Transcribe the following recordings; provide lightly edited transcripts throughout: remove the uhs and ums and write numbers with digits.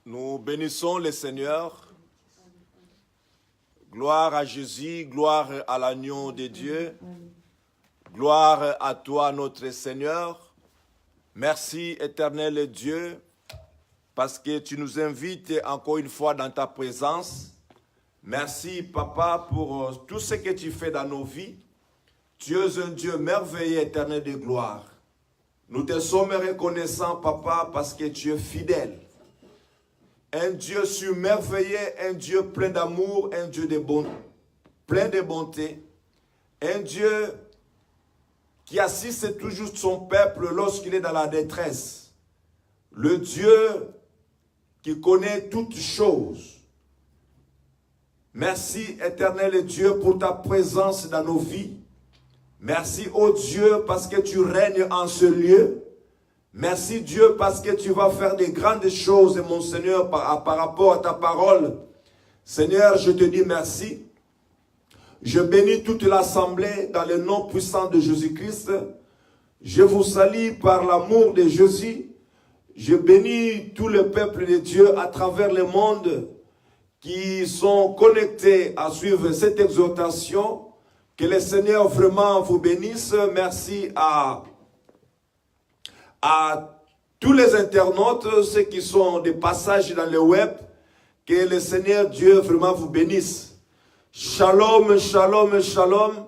Nous bénissons le Seigneur. Gloire à Jésus, gloire à l'agneau de Dieu. Gloire à toi, notre Seigneur. Merci, éternel Dieu, parce que tu nous invites encore une fois dans ta présence. Merci, Papa, pour tout ce que tu fais dans nos vies. Tu es un Dieu merveilleux, éternel de gloire. Nous te sommes reconnaissants, Papa, parce que tu es fidèle. Un Dieu surmerveilleux, un Dieu plein d'amour, un Dieu de bonté, plein de bonté. Un Dieu qui assiste toujours son peuple lorsqu'il est dans la détresse. Le Dieu qui connaît toutes choses. Merci, éternel Dieu, pour ta présence dans nos vies. Merci, ô Dieu, parce que tu règnes en ce lieu. Merci, Dieu, parce que tu vas faire des grandes choses, mon Seigneur, par rapport à ta parole. Seigneur, je te dis merci. Je bénis toute l'assemblée dans le nom puissant de Jésus-Christ. Je vous salue par l'amour de Jésus. Je bénis tout le peuple de Dieu à travers le monde qui sont connectés à suivre cette exhortation. Que le Seigneur vraiment vous bénisse. Merci à tous les internautes, ceux qui sont des passages dans le web. Que le Seigneur Dieu vraiment vous bénisse. Shalom, shalom, shalom.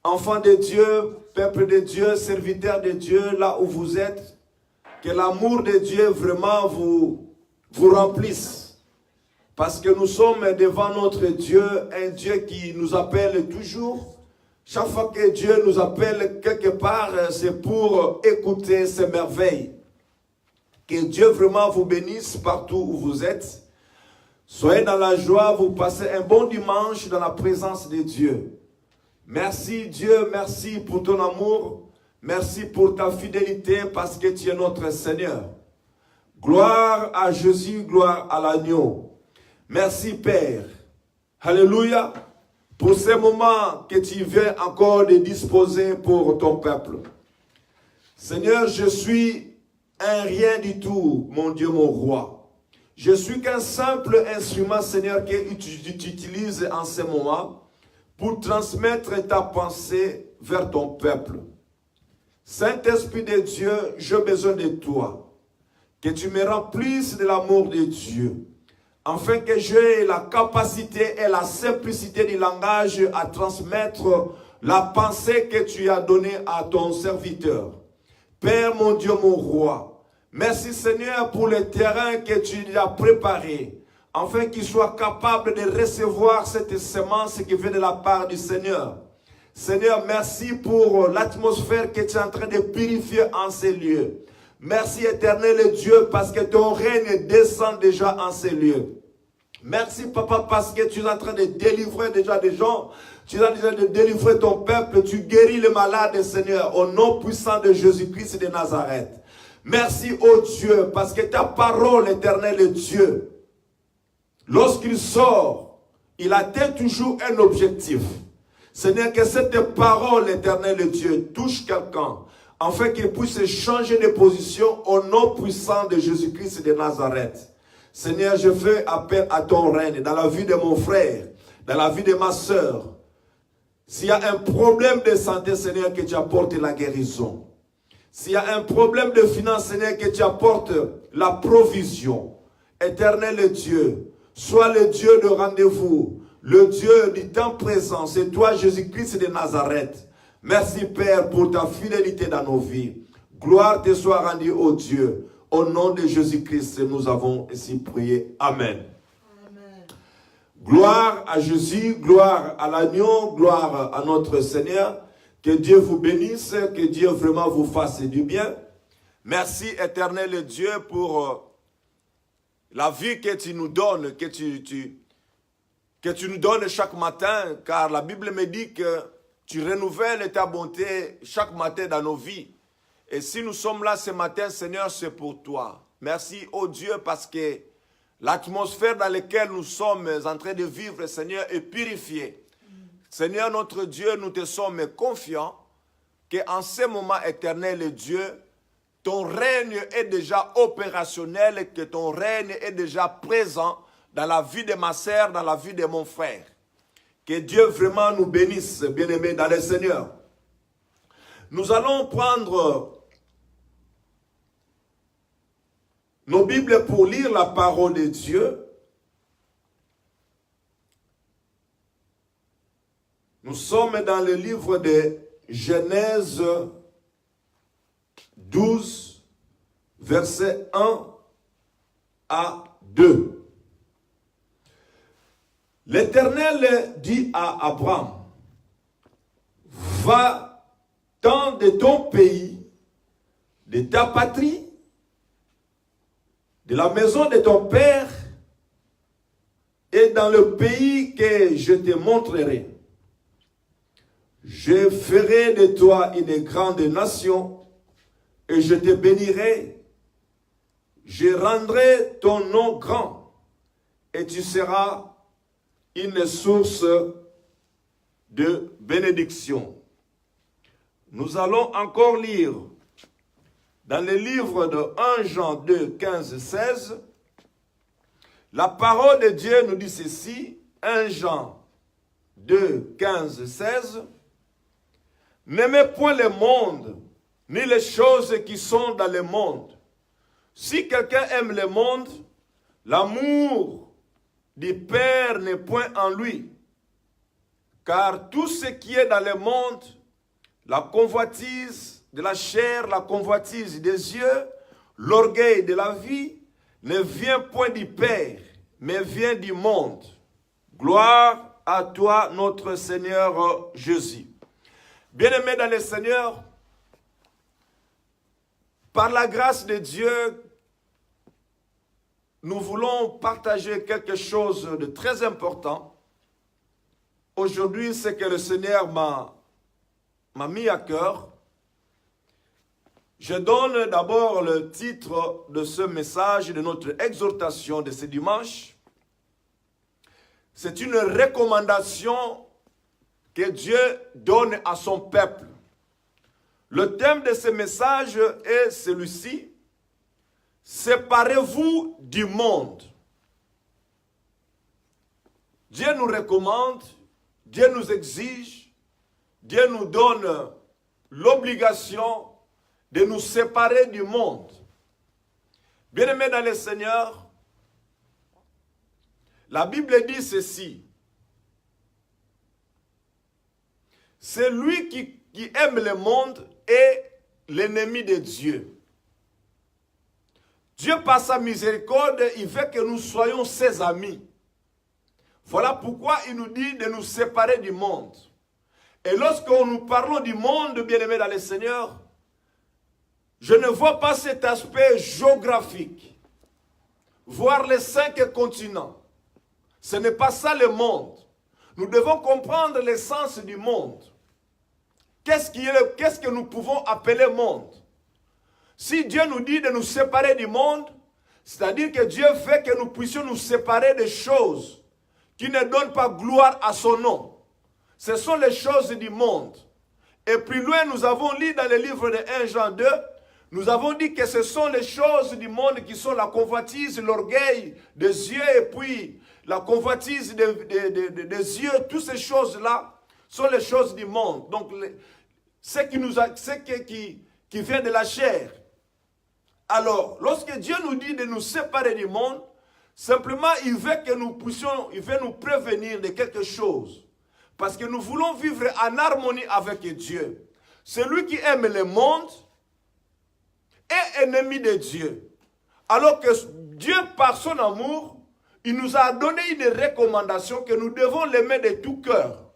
Enfants de Dieu, peuple de Dieu, serviteurs de Dieu, là où vous êtes. Que l'amour de Dieu vraiment vous remplisse. Parce que nous sommes devant notre Dieu, un Dieu qui nous appelle toujours. Chaque fois que Dieu nous appelle quelque part, c'est pour écouter ses merveilles. Que Dieu vraiment vous bénisse partout où vous êtes. Soyez dans la joie, vous passez un bon dimanche dans la présence de Dieu. Merci Dieu, merci pour ton amour. Merci pour ta fidélité parce que tu es notre Seigneur. Gloire à Jésus, gloire à l'agneau. Merci Père. Alléluia. Pour ces moments que tu viens encore de disposer pour ton peuple. Seigneur, je suis un rien du tout, mon Dieu, mon roi. Je suis qu'un simple instrument, Seigneur, que tu utilises en ce moment pour transmettre ta pensée vers ton peuple. Saint-Esprit de Dieu, j'ai besoin de toi. Que tu me remplisses de l'amour de Dieu. Afin que j'ai la capacité et la simplicité du langage à transmettre la pensée que tu as donnée à ton serviteur. Père, mon Dieu, mon roi, merci Seigneur pour le terrain que tu as préparé, afin qu'il soit capable de recevoir cette semence qui vient de la part du Seigneur. Seigneur, merci pour l'atmosphère que tu es en train de purifier en ces lieux. Merci éternel Dieu parce que ton règne descend déjà en ces lieux. Merci Papa parce que tu es en train de délivrer déjà des gens. Tu es en train de délivrer ton peuple. Tu guéris les malades Seigneur au nom puissant de Jésus-Christ de Nazareth. Merci ô Dieu parce que ta parole éternelle Dieu, lorsqu'il sort, il atteint toujours un objectif. Seigneur, que cette parole éternelle Dieu touche quelqu'un afin qu'il puisse changer de position au nom puissant de Jésus-Christ de Nazareth. Seigneur, je fais appel à ton règne dans la vie de mon frère, dans la vie de ma soeur. S'il y a un problème de santé, Seigneur, que tu apportes la guérison. S'il y a un problème de finance, Seigneur, que tu apportes la provision. Éternel Dieu, sois le Dieu de rendez-vous, le Dieu du temps présent. C'est toi, Jésus-Christ de Nazareth. Merci, Père, pour ta fidélité dans nos vies. Gloire te soit rendue, ô Dieu. Au nom de Jésus-Christ, nous avons ici prié. Amen. Amen. Gloire à Jésus, gloire à l'agneau, gloire à notre Seigneur. Que Dieu vous bénisse, que Dieu vraiment vous fasse du bien. Merci éternel Dieu pour la vie que tu nous donnes, que tu nous donnes chaque matin. Car la Bible me dit que tu renouvelles ta bonté chaque matin dans nos vies. Et si nous sommes là ce matin, Seigneur, c'est pour toi. Merci, ô Dieu, parce que l'atmosphère dans laquelle nous sommes en train de vivre, Seigneur, est purifiée. Seigneur, notre Dieu, nous te sommes confiants qu'en ce moment éternel, Dieu, ton règne est déjà opérationnel et que ton règne est déjà présent dans la vie de ma sœur, dans la vie de mon frère. Que Dieu vraiment nous bénisse, bien-aimés dans le Seigneur. Nous allons prendre nos Bibles pour lire la parole de Dieu. Nous sommes dans le livre de Genèse 12, versets 1 à 2. L'Éternel dit à Abraham, va-t'en de ton pays, de ta patrie, de la maison de ton père, et dans le pays que je te montrerai. Je ferai de toi une grande nation, et je te bénirai. Je rendrai ton nom grand, et tu seras une source de bénédiction. Nous allons encore lire dans le livre de 1 Jean 2, 15, 16. La parole de Dieu nous dit ceci, 1 Jean 2, 15, 16. N'aimez point le monde, ni les choses qui sont dans le monde. Si quelqu'un aime le monde, l'amour du Père n'est point en lui. Car tout ce qui est dans le monde, la convoitise de la chair, la convoitise des yeux, l'orgueil de la vie, ne vient point du Père, mais vient du monde. Gloire à toi, notre Seigneur Jésus. Bien-aimés dans le Seigneur, par la grâce de Dieu, nous voulons partager quelque chose de très important. Aujourd'hui, c'est que le Seigneur m'a mis à cœur. Je donne d'abord le titre de ce message, de notre exhortation de ce dimanche. C'est une recommandation que Dieu donne à son peuple. Le thème de ce message est celui-ci. Séparez-vous du monde. Dieu nous recommande, Dieu nous exige, Dieu nous donne l'obligation de nous séparer du monde. Bien-aimés dans le Seigneur, la Bible dit ceci. Celui qui aime le monde est l'ennemi de Dieu. Dieu, par sa miséricorde, il veut que nous soyons ses amis. Voilà pourquoi il nous dit de nous séparer du monde. Et lorsque nous parlons du monde, bien-aimés dans le Seigneur, je ne vois pas cet aspect géographique. Voir les 5 continents. Ce n'est pas ça le monde. Nous devons comprendre l'essence du monde. Qu'est-ce que nous pouvons appeler monde? Si Dieu nous dit de nous séparer du monde, c'est-à-dire que Dieu veut que nous puissions nous séparer des choses qui ne donnent pas gloire à son nom. Ce sont les choses du monde. Et plus loin, nous avons lu dans le livre de 1 Jean 2, nous avons dit que ce sont les choses du monde qui sont la convoitise, l'orgueil des yeux et puis la convoitise des yeux. Toutes ces choses-là sont les choses du monde. Donc, ce qui vient de la chair. Alors, lorsque Dieu nous dit de nous séparer du monde, simplement, il veut que nous puissions, il veut nous prévenir de quelque chose. Parce que nous voulons vivre en harmonie avec Dieu. Celui qui aime le monde est ennemi de Dieu. Alors que Dieu, par son amour, il nous a donné une recommandation que nous devons l'aimer de tout cœur.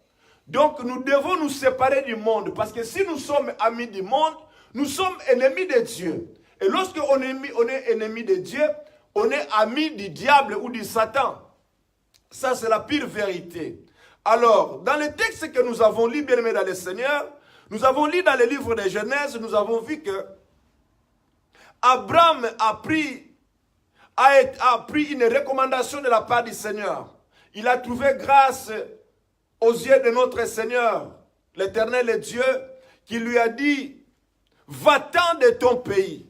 Donc, nous devons nous séparer du monde. Parce que si nous sommes amis du monde, nous sommes ennemis de Dieu. Et lorsque on est ennemi de Dieu, on est ami du diable ou du Satan. Ça, c'est la pire vérité. Alors, dans le texte que nous avons lu, bien-aimés dans le Seigneur, nous avons lu dans le livre de Genèse, nous avons vu que Abraham a pris une recommandation de la part du Seigneur. Il a trouvé grâce aux yeux de notre Seigneur, l'Éternel Dieu, qui lui a dit, va-t'en de ton pays.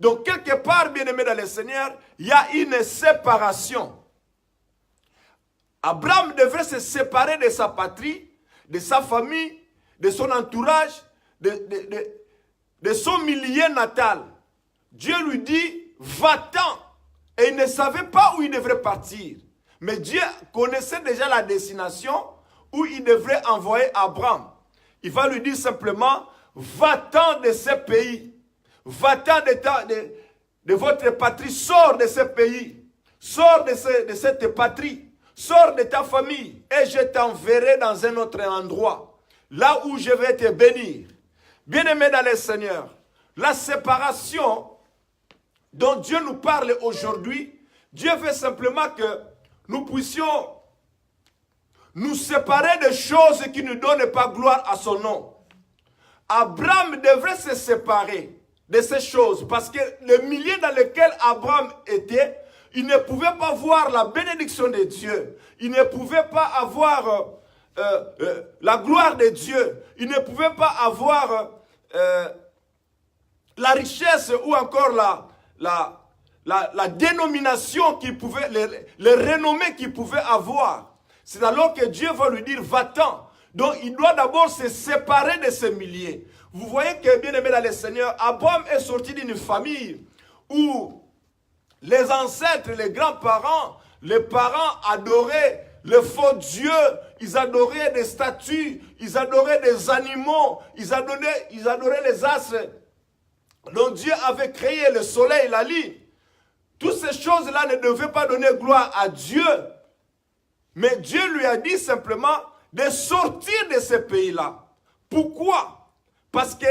Donc, quelque part, bien-aimé dans le Seigneur, il y a une séparation. Abraham devrait se séparer de sa patrie, de sa famille, de son entourage, de son milieu natal. Dieu lui dit, va-t'en. Et il ne savait pas où il devrait partir. Mais Dieu connaissait déjà la destination où il devrait envoyer Abraham. Il va lui dire simplement, va-t'en de ce pays. Va-t'en de votre patrie. Sors de ce pays. Sors de cette patrie. Sors de ta famille. Et je t'enverrai dans un autre endroit. Là où je vais te bénir. Bien-aimé dans le Seigneur, la séparation dont Dieu nous parle aujourd'hui, Dieu veut simplement que nous puissions nous séparer des choses qui ne donnent pas gloire à son nom. Abraham devrait se séparer de ces choses parce que le milieu dans lequel Abraham était, il ne pouvait pas voir la bénédiction de Dieu. Il ne pouvait pas avoir la gloire de Dieu. Il ne pouvait pas avoir la richesse ou encore la dénomination qu'il pouvait, les renommées qu'il pouvait avoir. C'est alors que Dieu va lui dire, va-t'en. Donc il doit d'abord se séparer de ce milieu. Vous voyez que, bien aimé dans le Seigneur, Abraham est sorti d'une famille où les ancêtres, les grands-parents, les parents adoraient le faux Dieu, ils adoraient des statues, ils adoraient des animaux, ils adoraient les astres dont Dieu avait créé, le soleil, la lune. Toutes ces choses-là ne devaient pas donner gloire à Dieu. Mais Dieu lui a dit simplement de sortir de ce pays-là. Pourquoi? Parce que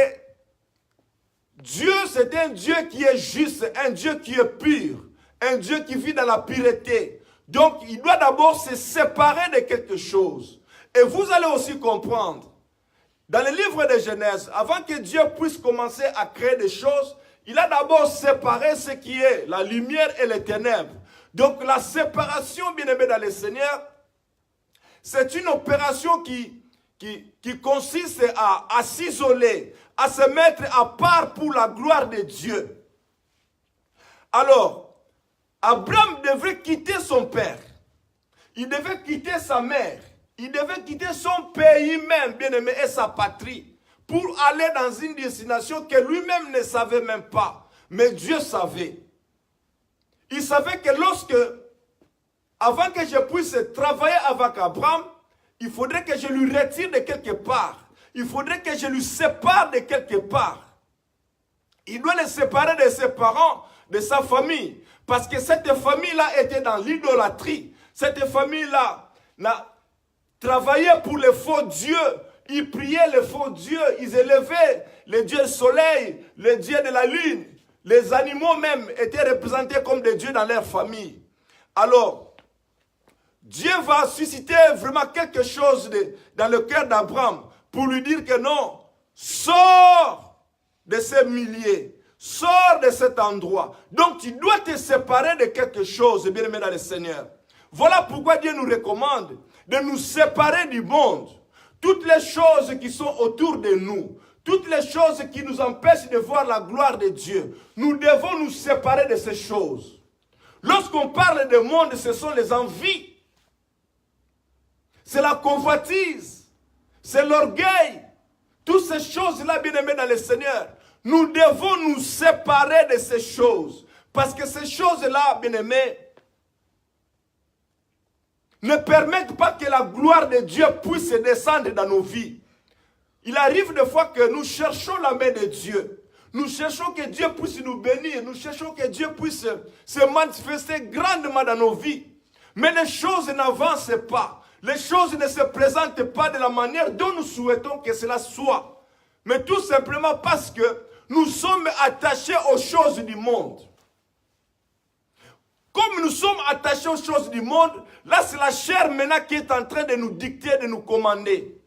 Dieu, c'est un Dieu qui est juste, un Dieu qui est pur, un Dieu qui vit dans la pureté. Donc, il doit d'abord se séparer de quelque chose. Et vous allez aussi comprendre, dans le livre de Genèse, avant que Dieu puisse commencer à créer des choses, il a d'abord séparé ce qui est la lumière et les ténèbres. Donc, la séparation, bien-aimé dans le Seigneur, c'est une opération qui consiste à s'isoler, à se mettre à part pour la gloire de Dieu. Alors, Abraham devait quitter son père. Il devait quitter sa mère. Il devait quitter son pays même, bien-aimé, et sa patrie, pour aller dans une destination que lui-même ne savait même pas. Mais Dieu savait. Il savait que avant que je puisse travailler avec Abraham, il faudrait que je lui retire de quelque part. Il faudrait que je lui sépare de quelque part. Il doit le séparer de ses parents, de sa famille. Parce que cette famille-là était dans l'idolâtrie. Cette famille-là travaillait pour les faux dieux. Ils priaient les faux dieux. Ils élevaient le dieu soleil, le dieu de la lune. Les animaux même étaient représentés comme des dieux dans leur famille. Alors, Dieu va susciter vraiment quelque chose dans le cœur d'Abraham pour lui dire que non, sors de ces milliers. Sors de cet endroit. Donc tu dois te séparer de quelque chose, bien aimé dans le Seigneur. Voilà pourquoi Dieu nous recommande de nous séparer du monde. Toutes les choses qui sont autour de nous, toutes les choses qui nous empêchent de voir la gloire de Dieu, nous devons nous séparer de ces choses. Lorsqu'on parle de monde, ce sont les envies. C'est la convoitise. C'est l'orgueil. Toutes ces choses-là, bien aimé dans le Seigneur. Nous devons nous séparer de ces choses. Parce que ces choses-là, bien-aimés, ne permettent pas que la gloire de Dieu puisse descendre dans nos vies. Il arrive des fois que nous cherchons la main de Dieu. Nous cherchons que Dieu puisse nous bénir. Nous cherchons que Dieu puisse se manifester grandement dans nos vies. Mais les choses n'avancent pas. Les choses ne se présentent pas de la manière dont nous souhaitons que cela soit. Mais tout simplement parce que nous sommes attachés aux choses du monde. Comme nous sommes attachés aux choses du monde, là c'est la chair maintenant qui est en train de nous dicter, de nous commander.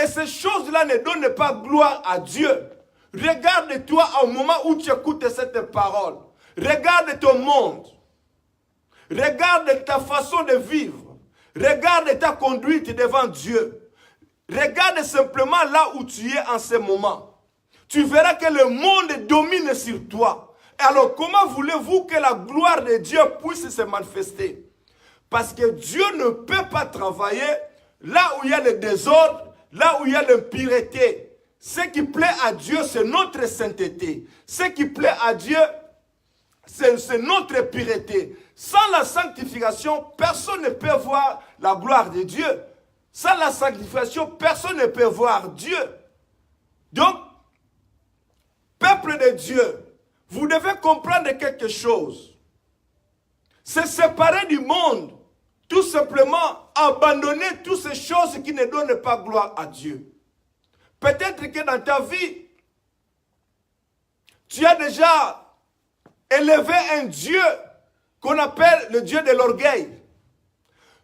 Et ces choses-là ne donnent pas gloire à Dieu. Regarde-toi au moment où tu écoutes cette parole. Regarde ton monde. Regarde ta façon de vivre. Regarde ta conduite devant Dieu. Regarde simplement là où tu es en ce moment. Tu verras que le monde domine sur toi. Alors, comment voulez-vous que la gloire de Dieu puisse se manifester? Parce que Dieu ne peut pas travailler là où il y a le désordre, là où il y a l'impureté. Ce qui plaît à Dieu, c'est notre sainteté. Ce qui plaît à Dieu, c'est notre pureté. Sans la sanctification, personne ne peut voir la gloire de Dieu. Sans la sanctification, personne ne peut voir Dieu. Donc, peuple de Dieu, vous devez comprendre quelque chose. Se séparer du monde, tout simplement abandonner toutes ces choses qui ne donnent pas gloire à Dieu. Peut-être que dans ta vie, tu as déjà élevé un Dieu qu'on appelle le Dieu de l'orgueil.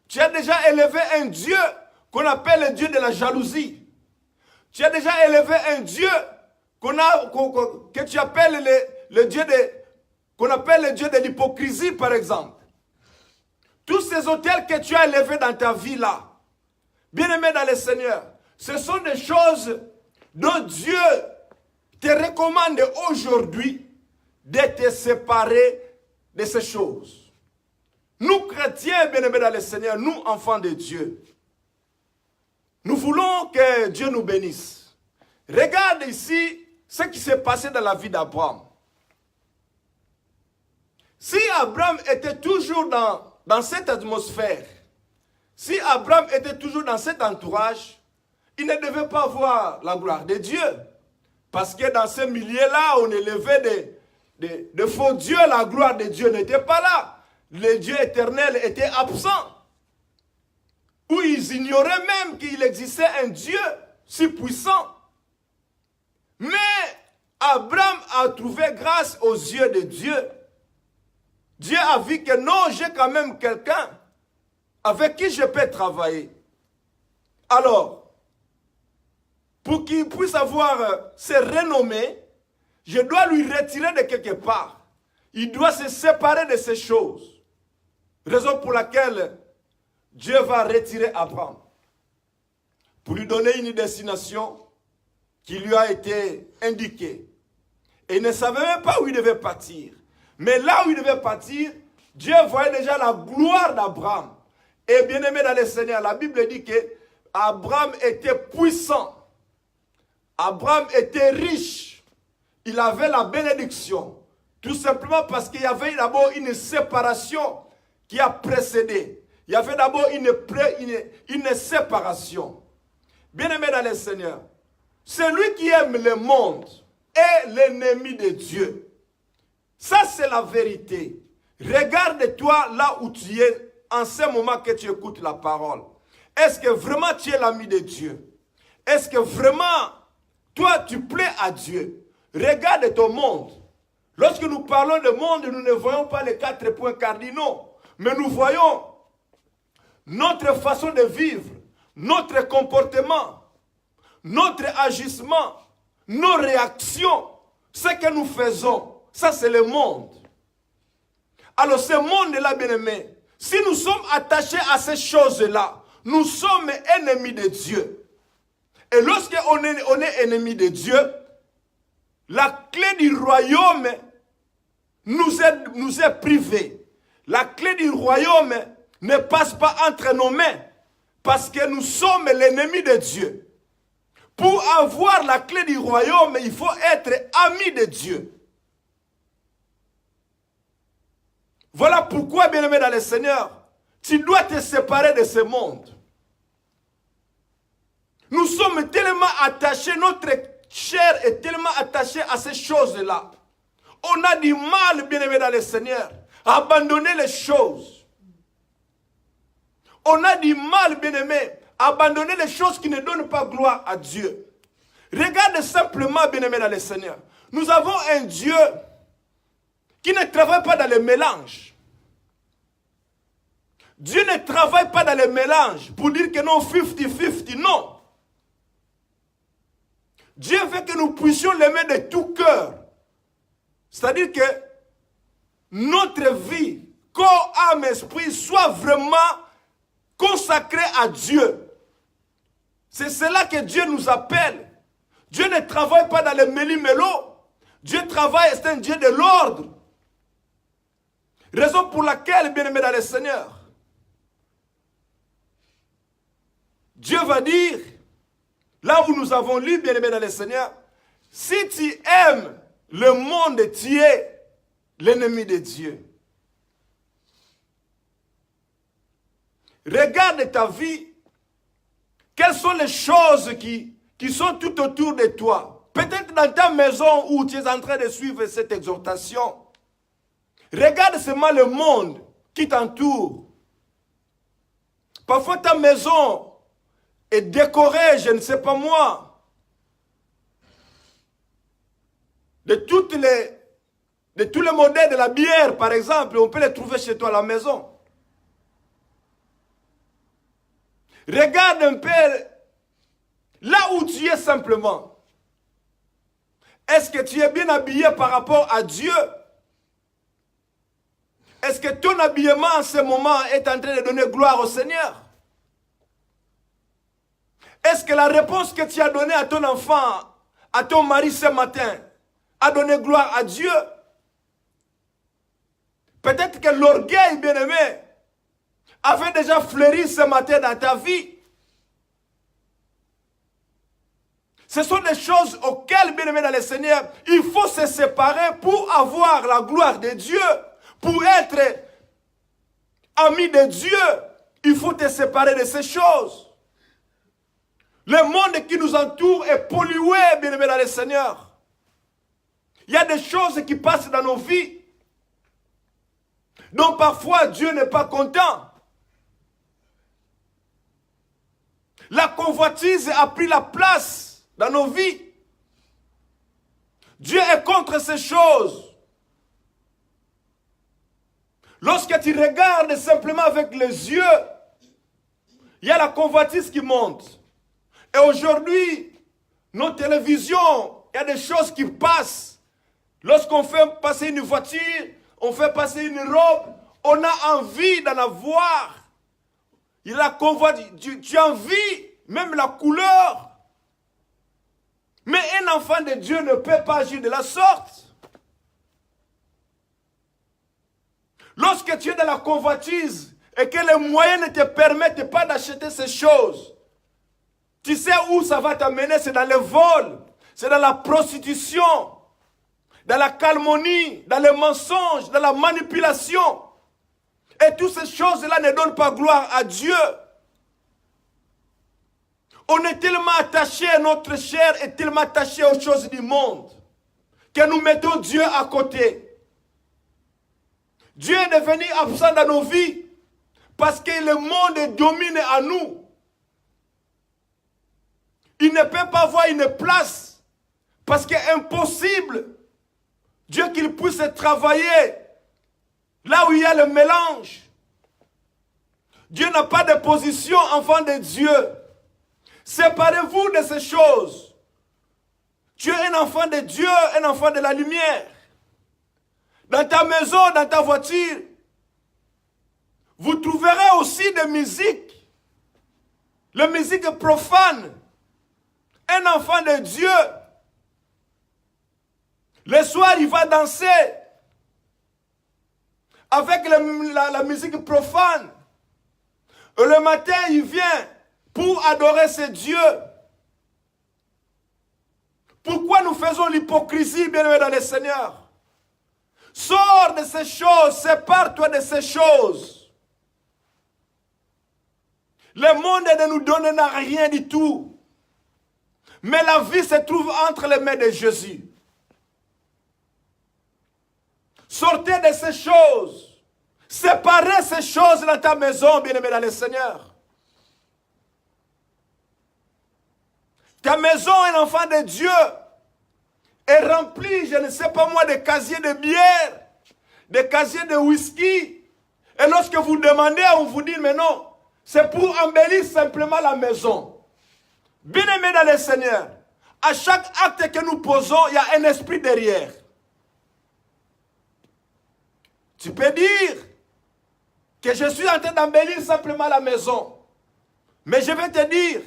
Tu as déjà élevé un Dieu qu'on appelle le Dieu de la jalousie. Tu as déjà élevé un Dieu que tu appelles le Dieu qu'on appelle le Dieu de l'hypocrisie, par exemple. Tous ces hôtels que tu as élevés dans ta vie là, bien-aimé dans le Seigneur, ce sont des choses dont Dieu te recommande aujourd'hui de te séparer de ces choses. Nous, chrétiens, bien-aimés dans le Seigneur, nous, enfants de Dieu, nous voulons que Dieu nous bénisse. Regarde ici ce qui s'est passé dans la vie d'Abraham. Si Abraham était toujours dans cette atmosphère, si Abraham était toujours dans cet entourage, il ne devait pas voir la gloire de Dieu. Parce que dans ce milieu-là, on élevait de faux dieux, la gloire de Dieu n'était pas là. Le Dieu éternel était absent. Ou ils ignoraient même qu'il existait un Dieu si puissant. Mais Abraham a trouvé grâce aux yeux de Dieu. Dieu a vu que non, j'ai quand même quelqu'un avec qui je peux travailler. Alors, pour qu'il puisse avoir ses renommées, je dois lui retirer de quelque part. Il doit se séparer de ces choses. Raison pour laquelle Dieu va retirer Abraham pour lui donner une destination qui lui a été indiquée. Et il ne savait même pas où il devait partir. Mais là où il devait partir, Dieu voyait déjà la gloire d'Abraham. Et bien aimé dans le Seigneur, la Bible dit que Abraham était puissant. Abraham était riche. Il avait la bénédiction. Tout simplement parce qu'il y avait d'abord une séparation qui a précédé. Il y avait d'abord une séparation. Bien aimé dans le Seigneur, celui qui aime le monde est l'ennemi de Dieu. Ça, c'est la vérité. Regarde-toi là où tu es en ce moment que tu écoutes la parole. Est-ce que vraiment tu es l'ami de Dieu? Est-ce que vraiment, toi, tu plais à Dieu? Regarde ton monde. Lorsque nous parlons de monde, nous ne voyons pas les 4 points cardinaux. Mais nous voyons notre façon de vivre, notre comportement, notre agissement, nos réactions, ce que nous faisons. Ça, c'est le monde. Alors, ce monde-là, bien-aimé, si nous sommes attachés à ces choses-là, nous sommes ennemis de Dieu. Et lorsqu'on est ennemis de Dieu, la clé du royaume nous est privée. La clé du royaume ne passe pas entre nos mains parce que nous sommes l'ennemi de Dieu. Pour avoir la clé du royaume, il faut être ami de Dieu. Voilà pourquoi, bien-aimé dans le Seigneur, tu dois te séparer de ce monde. Nous sommes tellement attachés, notre chair est tellement attachée à ces choses-là. On a du mal, bien-aimé dans le Seigneur, à abandonner les choses. On a du mal, bien-aimé, à abandonner les choses qui ne donnent pas gloire à Dieu. Regarde simplement, bien-aimé dans le Seigneur. Nous avons un Dieu qui ne travaille pas dans le mélange. Dieu ne travaille pas dans le mélange pour dire que non, 50-50, non. Dieu veut que nous puissions l'aimer de tout cœur. C'est-à-dire que notre vie, corps, âme, esprit, soit vraiment consacré à Dieu. C'est cela que Dieu nous appelle. Dieu ne travaille pas dans le méli-mélo. Dieu travaille, c'est un Dieu de l'ordre. Raison pour laquelle, bien-aimés dans le Seigneur, Dieu va dire, là où nous avons lu, bien-aimés dans le Seigneur, si tu aimes le monde, tu es l'ennemi de Dieu. Regarde ta vie. Quelles sont les choses qui sont tout autour de toi? Peut-être dans ta maison où tu es en train de suivre cette exhortation. Regarde seulement le monde qui t'entoure. Parfois ta maison est décorée, je ne sais pas moi, de tous les modèles de la bière, par exemple. On peut les trouver chez toi à la maison. Regarde un peu là où tu es simplement. Est-ce que tu es bien habillé par rapport à Dieu? Est-ce que ton habillement en ce moment est en train de donner gloire au Seigneur? Est-ce que la réponse que tu as donnée à ton enfant, à ton mari ce matin, a donné gloire à Dieu? Peut-être que l'orgueil, bien-aimé, avait déjà fleuri ce matin dans ta vie. Ce sont des choses auxquelles, bien aimé dans le Seigneur, il faut se séparer pour avoir la gloire de Dieu. Pour être ami de Dieu, il faut te séparer de ces choses. Le monde qui nous entoure est pollué, bien aimé dans le Seigneur. Il y a des choses qui passent dans nos vies. Donc parfois, Dieu n'est pas content. La convoitise a pris la place dans nos vies. Dieu est contre ces choses. Lorsque tu regardes simplement avec les yeux, il y a la convoitise qui monte. Et aujourd'hui, nos télévisions, il y a des choses qui passent. Lorsqu'on fait passer une voiture, on fait passer une robe, on a envie d'en avoir. Il a convoitise, tu as envie, même la couleur. Mais un enfant de Dieu ne peut pas agir de la sorte. Lorsque tu es dans la convoitise et que les moyens ne te permettent pas d'acheter ces choses, tu sais où ça va t'amener, c'est dans le vol, c'est dans la prostitution, dans la calomnie, dans le mensonge, dans la manipulation. Et toutes ces choses-là ne donnent pas gloire à Dieu. On est tellement attaché, notre chair est tellement attachée aux choses du monde, que nous mettons Dieu à côté. Dieu est devenu absent dans nos vies parce que le monde domine à nous. Il ne peut pas avoir une place parce qu'il est impossible, Dieu qu'il puisse travailler là où il y a le mélange. Dieu n'a pas de position, enfant de Dieu. Séparez-vous de ces choses. Tu es un enfant de Dieu, un enfant de la lumière. Dans ta maison, dans ta voiture, vous trouverez aussi des musiques. La musique profane. Un enfant de Dieu, le soir, il va danser avec la musique profane. Et le matin, il vient pour adorer ce Dieu. Pourquoi nous faisons l'hypocrisie, bien-aimés dans le Seigneur? Sors de ces choses, sépare-toi de ces choses. Le monde ne nous donne rien du tout. Mais la vie se trouve entre les mains de Jésus. Sortez de ces choses. Séparez ces choses dans ta maison, bien-aimé dans le Seigneur. Ta maison, un enfant de Dieu, est remplie, je ne sais pas moi, de casiers de bière, de casiers de whisky. Et lorsque vous demandez, on vous dit, mais non, c'est pour embellir simplement la maison. Bien-aimé dans le Seigneur, à chaque acte que nous posons, il y a un esprit derrière. Tu peux dire que je suis en train d'embellir simplement la maison. Mais je vais te dire,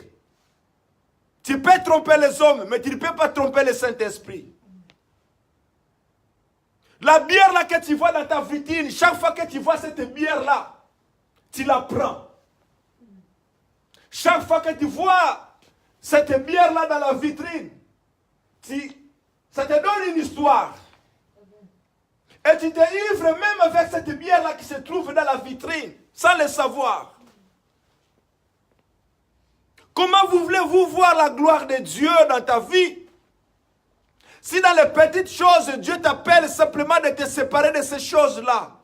tu peux tromper les hommes, mais tu ne peux pas tromper le Saint-Esprit. La bière là que tu vois dans ta vitrine, chaque fois que tu vois cette bière là, tu la prends. Chaque fois que tu vois cette bière là dans la vitrine, ça te donne une histoire. Et tu te ivres même avec cette bière là qui se trouve dans la vitrine, sans le savoir. Comment voulez-vous voir la gloire de Dieu dans ta vie? Si dans les petites choses, Dieu t'appelle simplement de te séparer de ces choses-là.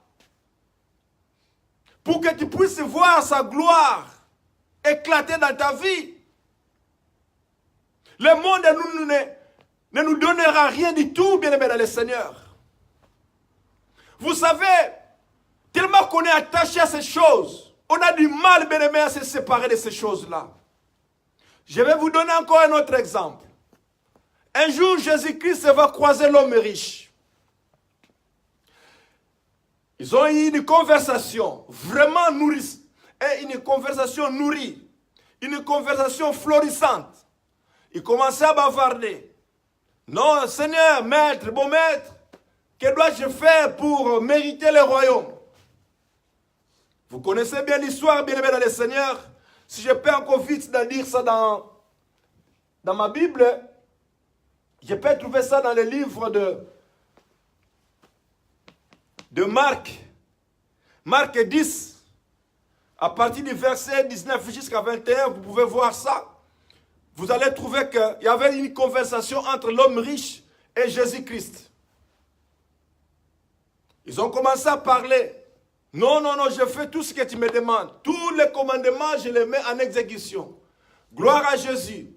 Pour que tu puisses voir sa gloire éclater dans ta vie. Le monde ne nous donnera rien du tout, bien-aimés dans le Seigneur. Vous savez, tellement qu'on est attaché à ces choses, on a du mal, bien-aimés, à se séparer de ces choses-là. Je vais vous donner encore un autre exemple. Un jour, Jésus-Christ va croiser l'homme riche. Ils ont eu une conversation vraiment nourrie, et une conversation nourrie, une conversation florissante. Ils commençaient à bavarder. Non, Seigneur, maître, bon maître, que dois-je faire pour mériter le royaume? Vous connaissez bien l'histoire, bien aimé dans le Seigneur. Si je peux encore vite dire ça dans ma Bible, je peux trouver ça dans le livre de Marc. Marc 10, à partir du verset 19 jusqu'à 21, vous pouvez voir ça. Vous allez trouver qu'il y avait une conversation entre l'homme riche et Jésus-Christ. Ils ont commencé à parler. Non, non, non, je fais tout ce que tu me demandes. Tous les commandements, je les mets en exécution. Gloire à Jésus.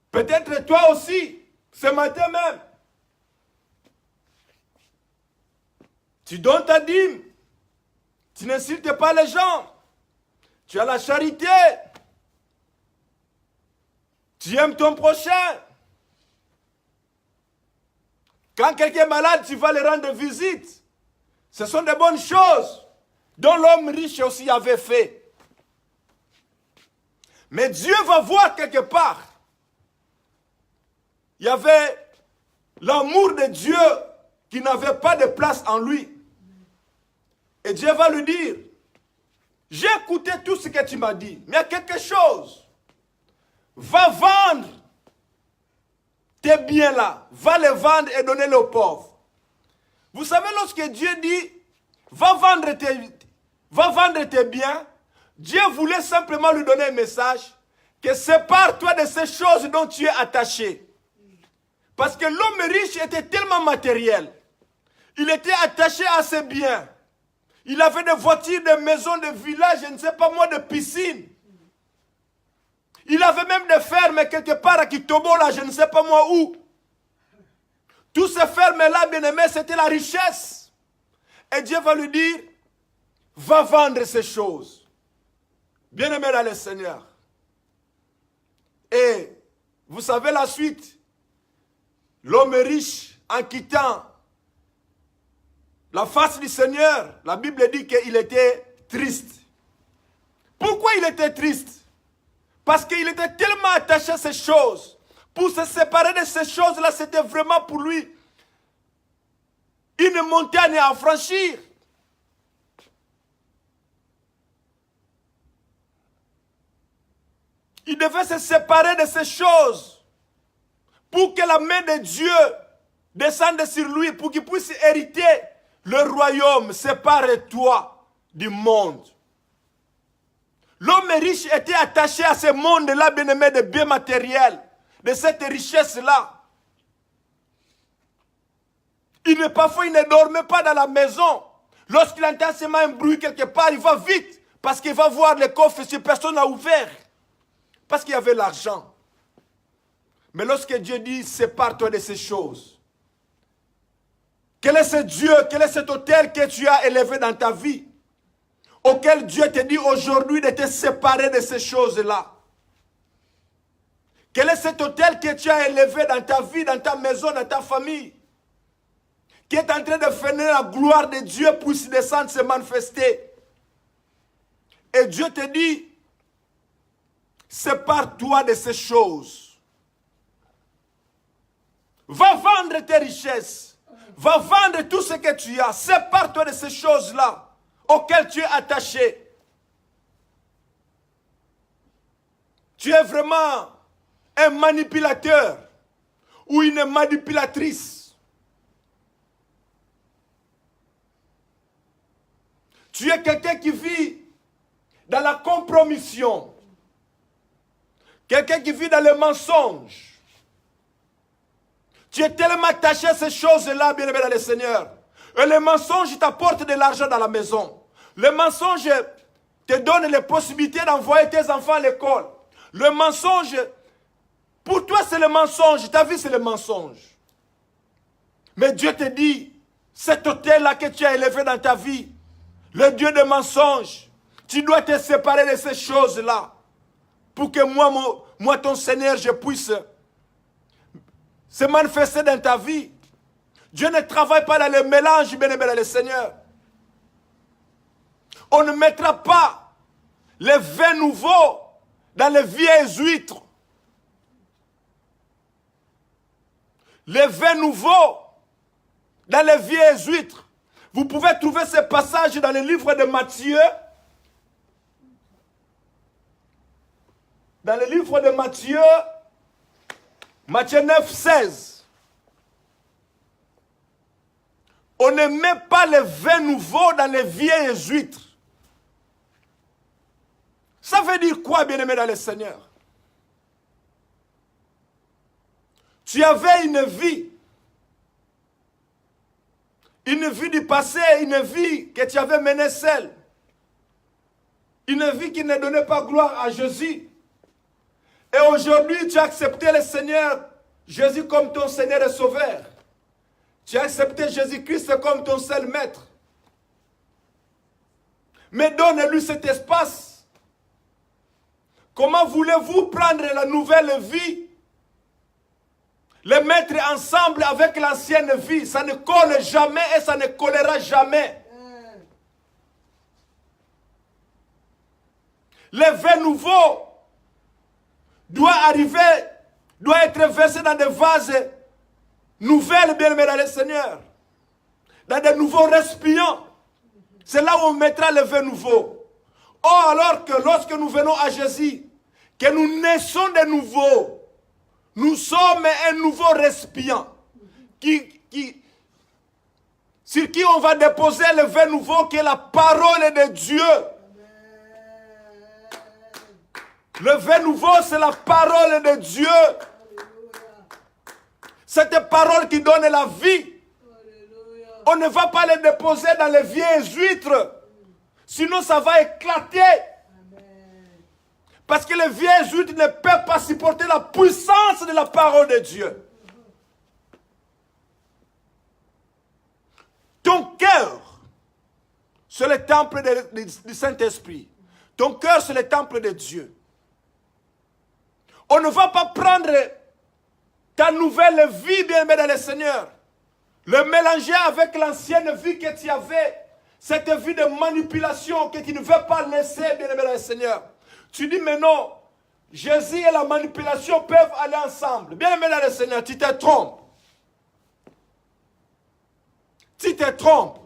Peut-être toi aussi, ce matin même, tu donnes ta dîme. Tu n'insultes pas les gens. Tu as la charité. Tu aimes ton prochain. Quand quelqu'un est malade, tu vas le rendre visite. Ce sont de bonnes choses dont l'homme riche aussi avait fait. Mais Dieu va voir quelque part. Il y avait l'amour de Dieu qui n'avait pas de place en lui. Et Dieu va lui dire, j'ai écouté tout ce que tu m'as dit, mais il y a quelque chose. Va vendre tes biens là, va les vendre et donner-les aux pauvres. Vous savez, lorsque Dieu dit, va vendre tes biens, Dieu voulait simplement lui donner un message, que sépare-toi de ces choses dont tu es attaché. Parce que l'homme riche était tellement matériel. Il était attaché à ses biens. Il avait des voitures, des maisons, des villages, je ne sais pas moi, des piscines. Il avait même des fermes quelque part à Kitobo, là, je ne sais pas moi où. Tous ces fermes-là, bien-aimés, c'était la richesse. Et Dieu va lui dire, va vendre ces choses. Bien-aimés dans le Seigneur. Et vous savez la suite. L'homme riche, en quittant la face du Seigneur, la Bible dit qu'il était triste. Pourquoi il était triste? Parce qu'il était tellement attaché à ces choses. Pour se séparer de ces choses-là, c'était vraiment pour lui une montagne à franchir. Il devait se séparer de ces choses pour que la main de Dieu descende sur lui, pour qu'il puisse hériter le royaume. Sépare-toi du monde. L'homme riche était attaché à ce monde-là, bien-aimé, de biens matériels, de cette richesse-là. Parfois, il ne dormait pas dans la maison. Lorsqu'il entend seulement un bruit quelque part, il va vite, parce qu'il va voir le coffre si personne n'a ouvert. Parce qu'il y avait l'argent. Mais lorsque Dieu dit, sépare-toi de ces choses. Quel est ce Dieu, quel est cet autel que tu as élevé dans ta vie? Auquel Dieu te dit aujourd'hui de te séparer de ces choses-là. Quel est cet autel que tu as élevé dans ta vie, dans ta maison, dans ta famille, qui est en train de faire la gloire de Dieu puisse descendre, se manifester. Et Dieu te dit, sépare-toi de ces choses. Va vendre tes richesses. Va vendre tout ce que tu as. Sépare-toi de ces choses-là auxquelles tu es attaché. Tu es vraiment un manipulateur ou une manipulatrice. Tu es quelqu'un qui vit dans la compromission. Quelqu'un qui vit dans le mensonge. Tu es tellement attaché à ces choses-là, bien-aimé dans le Seigneur. Et le mensonge t'apporte de l'argent dans la maison. Le mensonge te donne les possibilités d'envoyer tes enfants à l'école. Le mensonge, pour toi c'est le mensonge, ta vie c'est le mensonge. Mais Dieu te dit, cet autel-là que tu as élevé dans ta vie, le Dieu de mensonge, tu dois te séparer de ces choses-là. Pour que moi ton Seigneur, je puisse se manifester dans ta vie. Dieu ne travaille pas dans le mélange, bien-aimé dans le Seigneur. On ne mettra pas les vins nouveaux dans les vieilles huîtres. Les vins nouveaux dans les vieilles huîtres. Vous pouvez trouver ce passage dans le livre de Matthieu. Dans le livre de Matthieu, Matthieu 9, 16. On ne met pas les vins nouveaux dans les vieilles huîtres. Ça veut dire quoi, bien-aimé dans le Seigneur? Tu avais une vie du passé, une vie que tu avais menée seule. Une vie qui ne donnait pas gloire à Jésus. Et aujourd'hui, tu as accepté le Seigneur, Jésus comme ton Seigneur et Sauveur. Tu as accepté Jésus-Christ comme ton seul maître. Mais donne-lui cet espace. Comment voulez-vous prendre la nouvelle vie, les mettre ensemble avec l'ancienne vie? Ça ne colle jamais et ça ne collera jamais. Le vin nouveau doit être versé dans des vases nouvelles, bien-aimés dans le Seigneur. Dans des nouveaux récipients. C'est là où on mettra le vin nouveau. Or, alors que lorsque nous venons à Jésus, que nous naissons de nouveau, nous sommes un nouveau récipient sur qui on va déposer le vin nouveau qui est la parole de Dieu. Le vin nouveau, c'est la parole de Dieu. Cette parole qui donne la vie. On ne va pas le déposer dans les vieilles huîtres. Sinon, ça va éclater. Parce que les vieilles huîtres ne peuvent pas supporter la puissance de la parole de Dieu. Ton cœur, c'est le temple du Saint-Esprit. Ton cœur, c'est le temple de Dieu. On ne va pas prendre ta nouvelle vie, bien-aimé dans le Seigneur, le mélanger avec l'ancienne vie que tu avais, cette vie de manipulation que tu ne veux pas laisser, bien-aimé dans le Seigneur. Tu dis, mais non, Jésus et la manipulation peuvent aller ensemble. Bien-aimé dans le Seigneur, tu te trompes. Tu te trompes.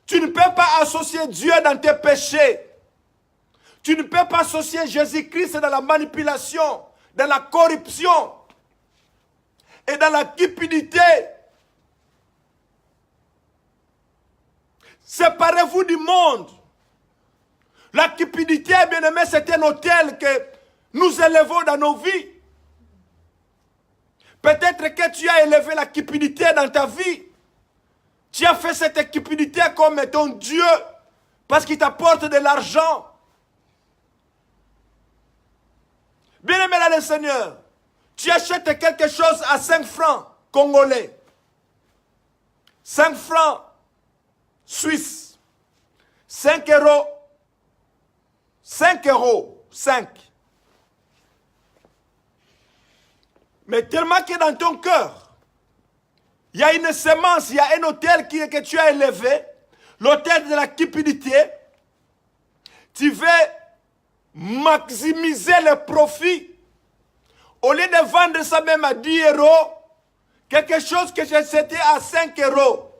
Tu ne peux pas associer Dieu dans tes péchés. Tu ne peux pas associer Jésus-Christ dans la manipulation, dans la corruption et dans la cupidité. Séparez-vous du monde. La cupidité, bien-aimé, c'est un autel que nous élevons dans nos vies. Peut-être que tu as élevé la cupidité dans ta vie. Tu as fait cette cupidité comme ton Dieu parce qu'il t'apporte de l'argent. Bien-aimé dans le Seigneur, tu achètes quelque chose à 5 francs congolais. 5 francs suisses. 5 euros. 5 euros. 5. Mais tellement que dans ton cœur, il y a une semence, il y a un autel que tu as élevé, l'autel de la cupidité. Tu veux maximiser le profit. Au lieu de vendre ça même à 10 euros, quelque chose que c'était à 5 euros,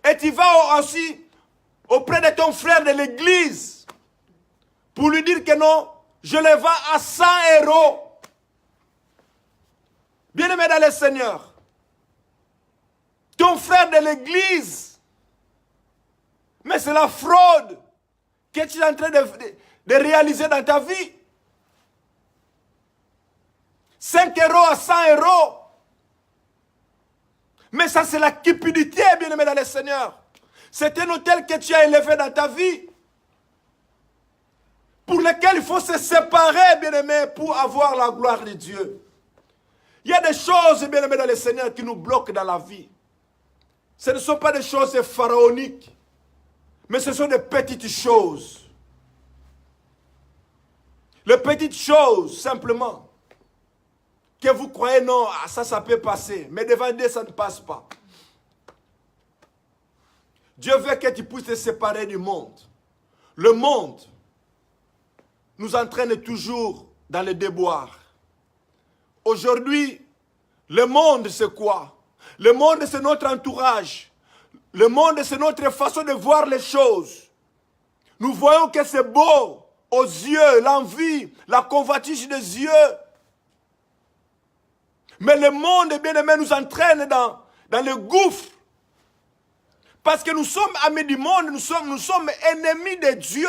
et tu vas aussi auprès de ton frère de l'église pour lui dire que non, je le vends à 100 euros. Bien-aimé dans le Seigneur, ton frère de l'église, mais c'est la fraude que tu es en train de réaliser dans ta vie. 5 euros à 100 euros. Mais ça, c'est la cupidité, bien-aimé dans le Seigneur. C'est un hôtel que tu as élevé dans ta vie, pour lequel il faut se séparer, bien-aimé, pour avoir la gloire de Dieu. Il y a des choses, bien-aimé dans le Seigneur, qui nous bloquent dans la vie. Ce ne sont pas des choses pharaoniques, mais ce sont des petites choses. Les petites choses, simplement, que vous croyez, non, ça peut passer. Mais devant Dieu, ça ne passe pas. Dieu veut que tu puisses te séparer du monde. Le monde nous entraîne toujours dans le déboire. Aujourd'hui, le monde, c'est quoi? Le monde, c'est notre entourage. Le monde, c'est notre façon de voir les choses. Nous voyons que c'est beau aux yeux, l'envie, la convoitise des yeux. Mais le monde, bien aimé, nous entraîne dans le gouffre. Parce que nous sommes amis du monde, nous sommes ennemis de Dieu.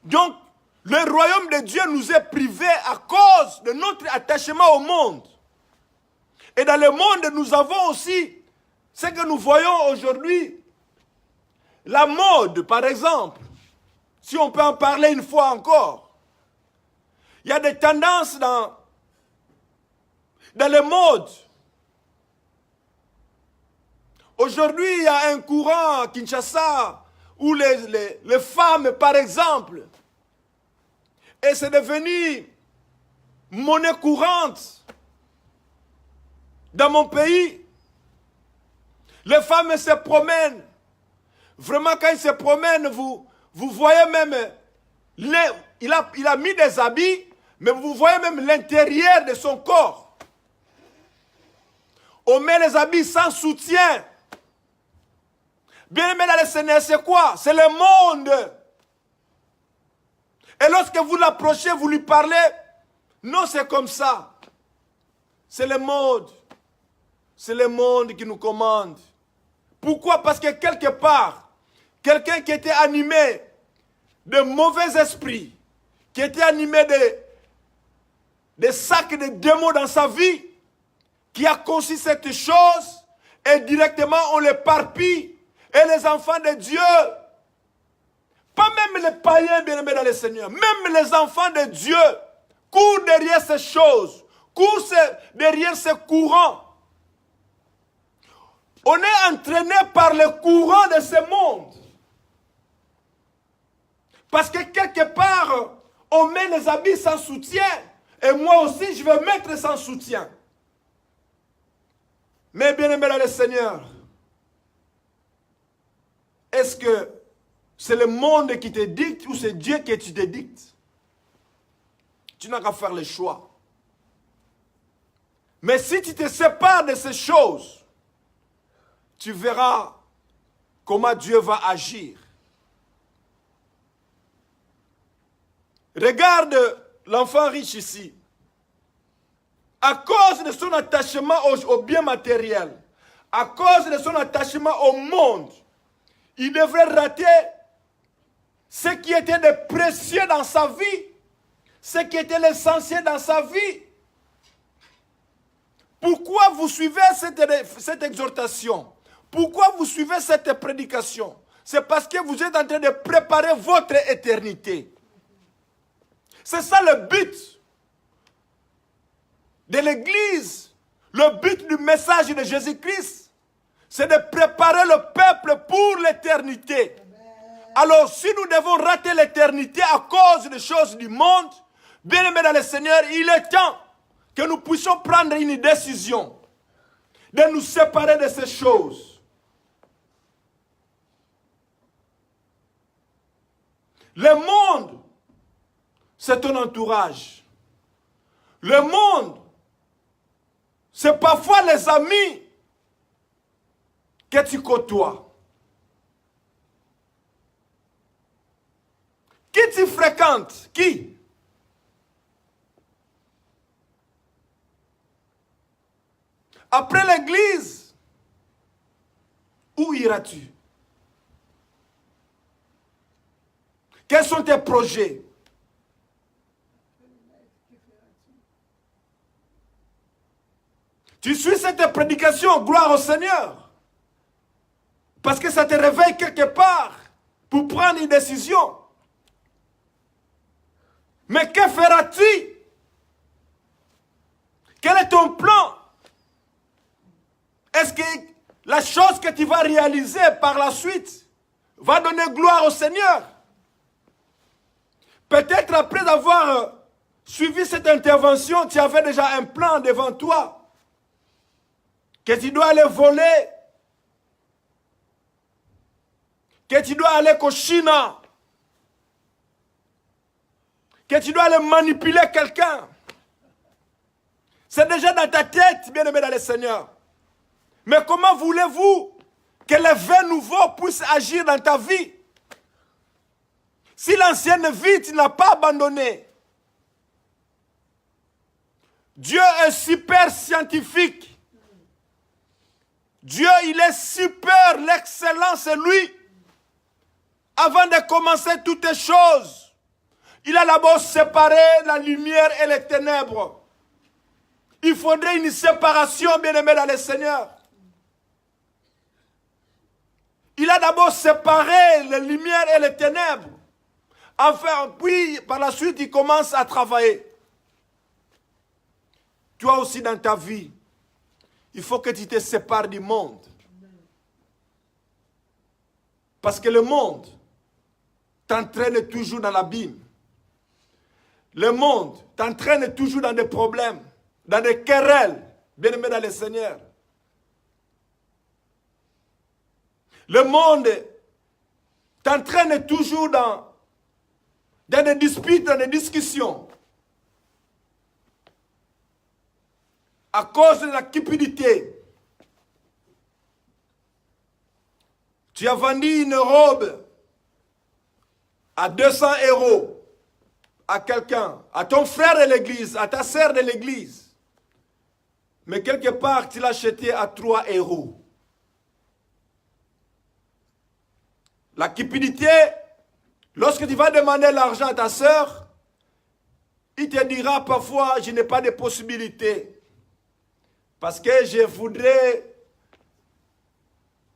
Donc, le royaume de Dieu nous est privé à cause de notre attachement au monde. Et dans le monde, nous avons aussi ce que nous voyons aujourd'hui. La mode, par exemple. Si on peut en parler une fois encore. Il y a des tendances dans le mode. Aujourd'hui, il y a un courant à Kinshasa où les femmes, par exemple, et c'est devenu monnaie courante dans mon pays. Les femmes se promènent. Vraiment, quand ils se promènent, vous voyez même, il a mis des habits, mais vous voyez même l'intérieur de son corps. On met les habits sans soutien. Bien aimé dans le Seigneur, c'est quoi? C'est le monde. Et lorsque vous l'approchez, vous lui parlez, non, c'est comme ça. C'est le monde. C'est le monde qui nous commande. Pourquoi? Parce que quelque part, quelqu'un qui était animé de mauvais esprits, qui était animé de sacs de démons dans sa vie, qui a conçu cette chose, et directement on l'éparpille. Et les enfants de Dieu, pas même les païens bien-aimés dans le Seigneur, même les enfants de Dieu courent derrière ces choses, courent derrière ces courants. On est entraîné par le courant de ce monde. Parce que quelque part, on met les habits sans soutien. Et moi aussi, je vais mettre sans soutien. Mais bien-aimé dans le Seigneur, est-ce que c'est le monde qui te dicte ou c'est Dieu qui te dicte? Tu n'as qu'à faire le choix. Mais si tu te sépares de ces choses, tu verras comment Dieu va agir. Regarde l'enfant riche ici. À cause de son attachement aux biens matériels, à cause de son attachement au monde, il devrait rater ce qui était de précieux dans sa vie, ce qui était l'essentiel dans sa vie. Pourquoi vous suivez cette exhortation? Pourquoi vous suivez cette prédication? C'est parce que vous êtes en train de préparer votre éternité. C'est ça le but de l'Église. Le but du message de Jésus-Christ, c'est de préparer le peuple pour l'éternité. Alors, si nous devons rater l'éternité à cause des choses du monde, bien-aimés dans le Seigneur, il est temps que nous puissions prendre une décision de nous séparer de ces choses. Le monde, c'est ton entourage. Le monde, C'est parfois les amis que tu côtoies. Qui tu fréquentes? Qui? Après l'église, où iras-tu? Quels sont tes projets? Tu suis cette prédication, gloire au Seigneur. Parce que ça te réveille quelque part pour prendre une décision. Mais que feras-tu? Quel est ton plan? Est-ce que la chose que tu vas réaliser par la suite va donner gloire au Seigneur? Peut-être après avoir suivi cette intervention, tu avais déjà un plan devant toi. Que tu dois aller voler. Que tu dois aller Chine. Que tu dois aller manipuler quelqu'un. C'est déjà dans ta tête, bien-aimé dans le Seigneur. Mais comment voulez-vous que les vins nouveaux puissent agir dans ta vie? Si l'ancienne vie, tu n'as pas abandonné. Dieu est super scientifique. Dieu, il est super, l'excellence c'est lui. Avant de commencer toutes les choses, il a d'abord séparé la lumière et les ténèbres. Il faudrait une séparation, bien-aimé dans le Seigneur. Il a d'abord séparé les lumières et les ténèbres. Enfin, puis, par la suite, il commence à travailler. Toi aussi, dans ta vie, il faut que tu te sépares du monde. Parce que le monde t'entraîne toujours dans l'abîme. Le monde t'entraîne toujours dans des problèmes, dans des querelles, bien-aimé dans le Seigneur. Le monde t'entraîne toujours dans des disputes, dans des discussions. À cause de la cupidité. Tu as vendu une robe à 200 € à quelqu'un, à ton frère de l'église, à ta sœur de l'église. Mais quelque part, tu l'as acheté à 3 €. La cupidité, lorsque tu vas demander l'argent à ta sœur, il te dira parfois, je n'ai pas de possibilité. Parce que je voudrais,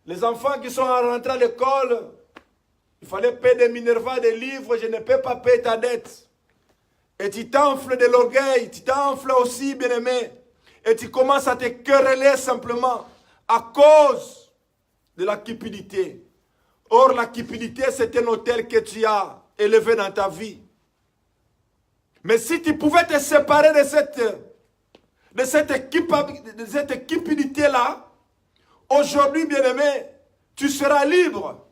les enfants qui sont rentrés à l'école, il fallait payer des Minerva, des livres, je ne peux pas payer ta dette. Et tu t'enfles de l'orgueil, tu t'enfles aussi, bien-aimé. Et tu commences à te quereller simplement à cause de la cupidité. Or, la cupidité, c'est un autel que tu as élevé dans ta vie. Mais si tu pouvais te séparer de cette cupidité-là, aujourd'hui, bien-aimé, tu seras libre.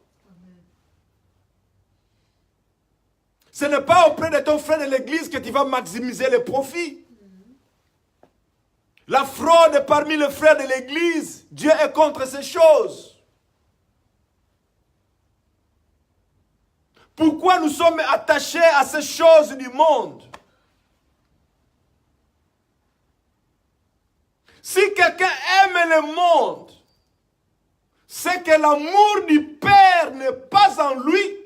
Ce n'est pas auprès de ton frère de l'église que tu vas maximiser les profits. La fraude parmi les frères de l'église, Dieu est contre ces choses. Pourquoi nous sommes attachés à ces choses du monde? Si quelqu'un aime le monde, c'est que l'amour du Père n'est pas en lui.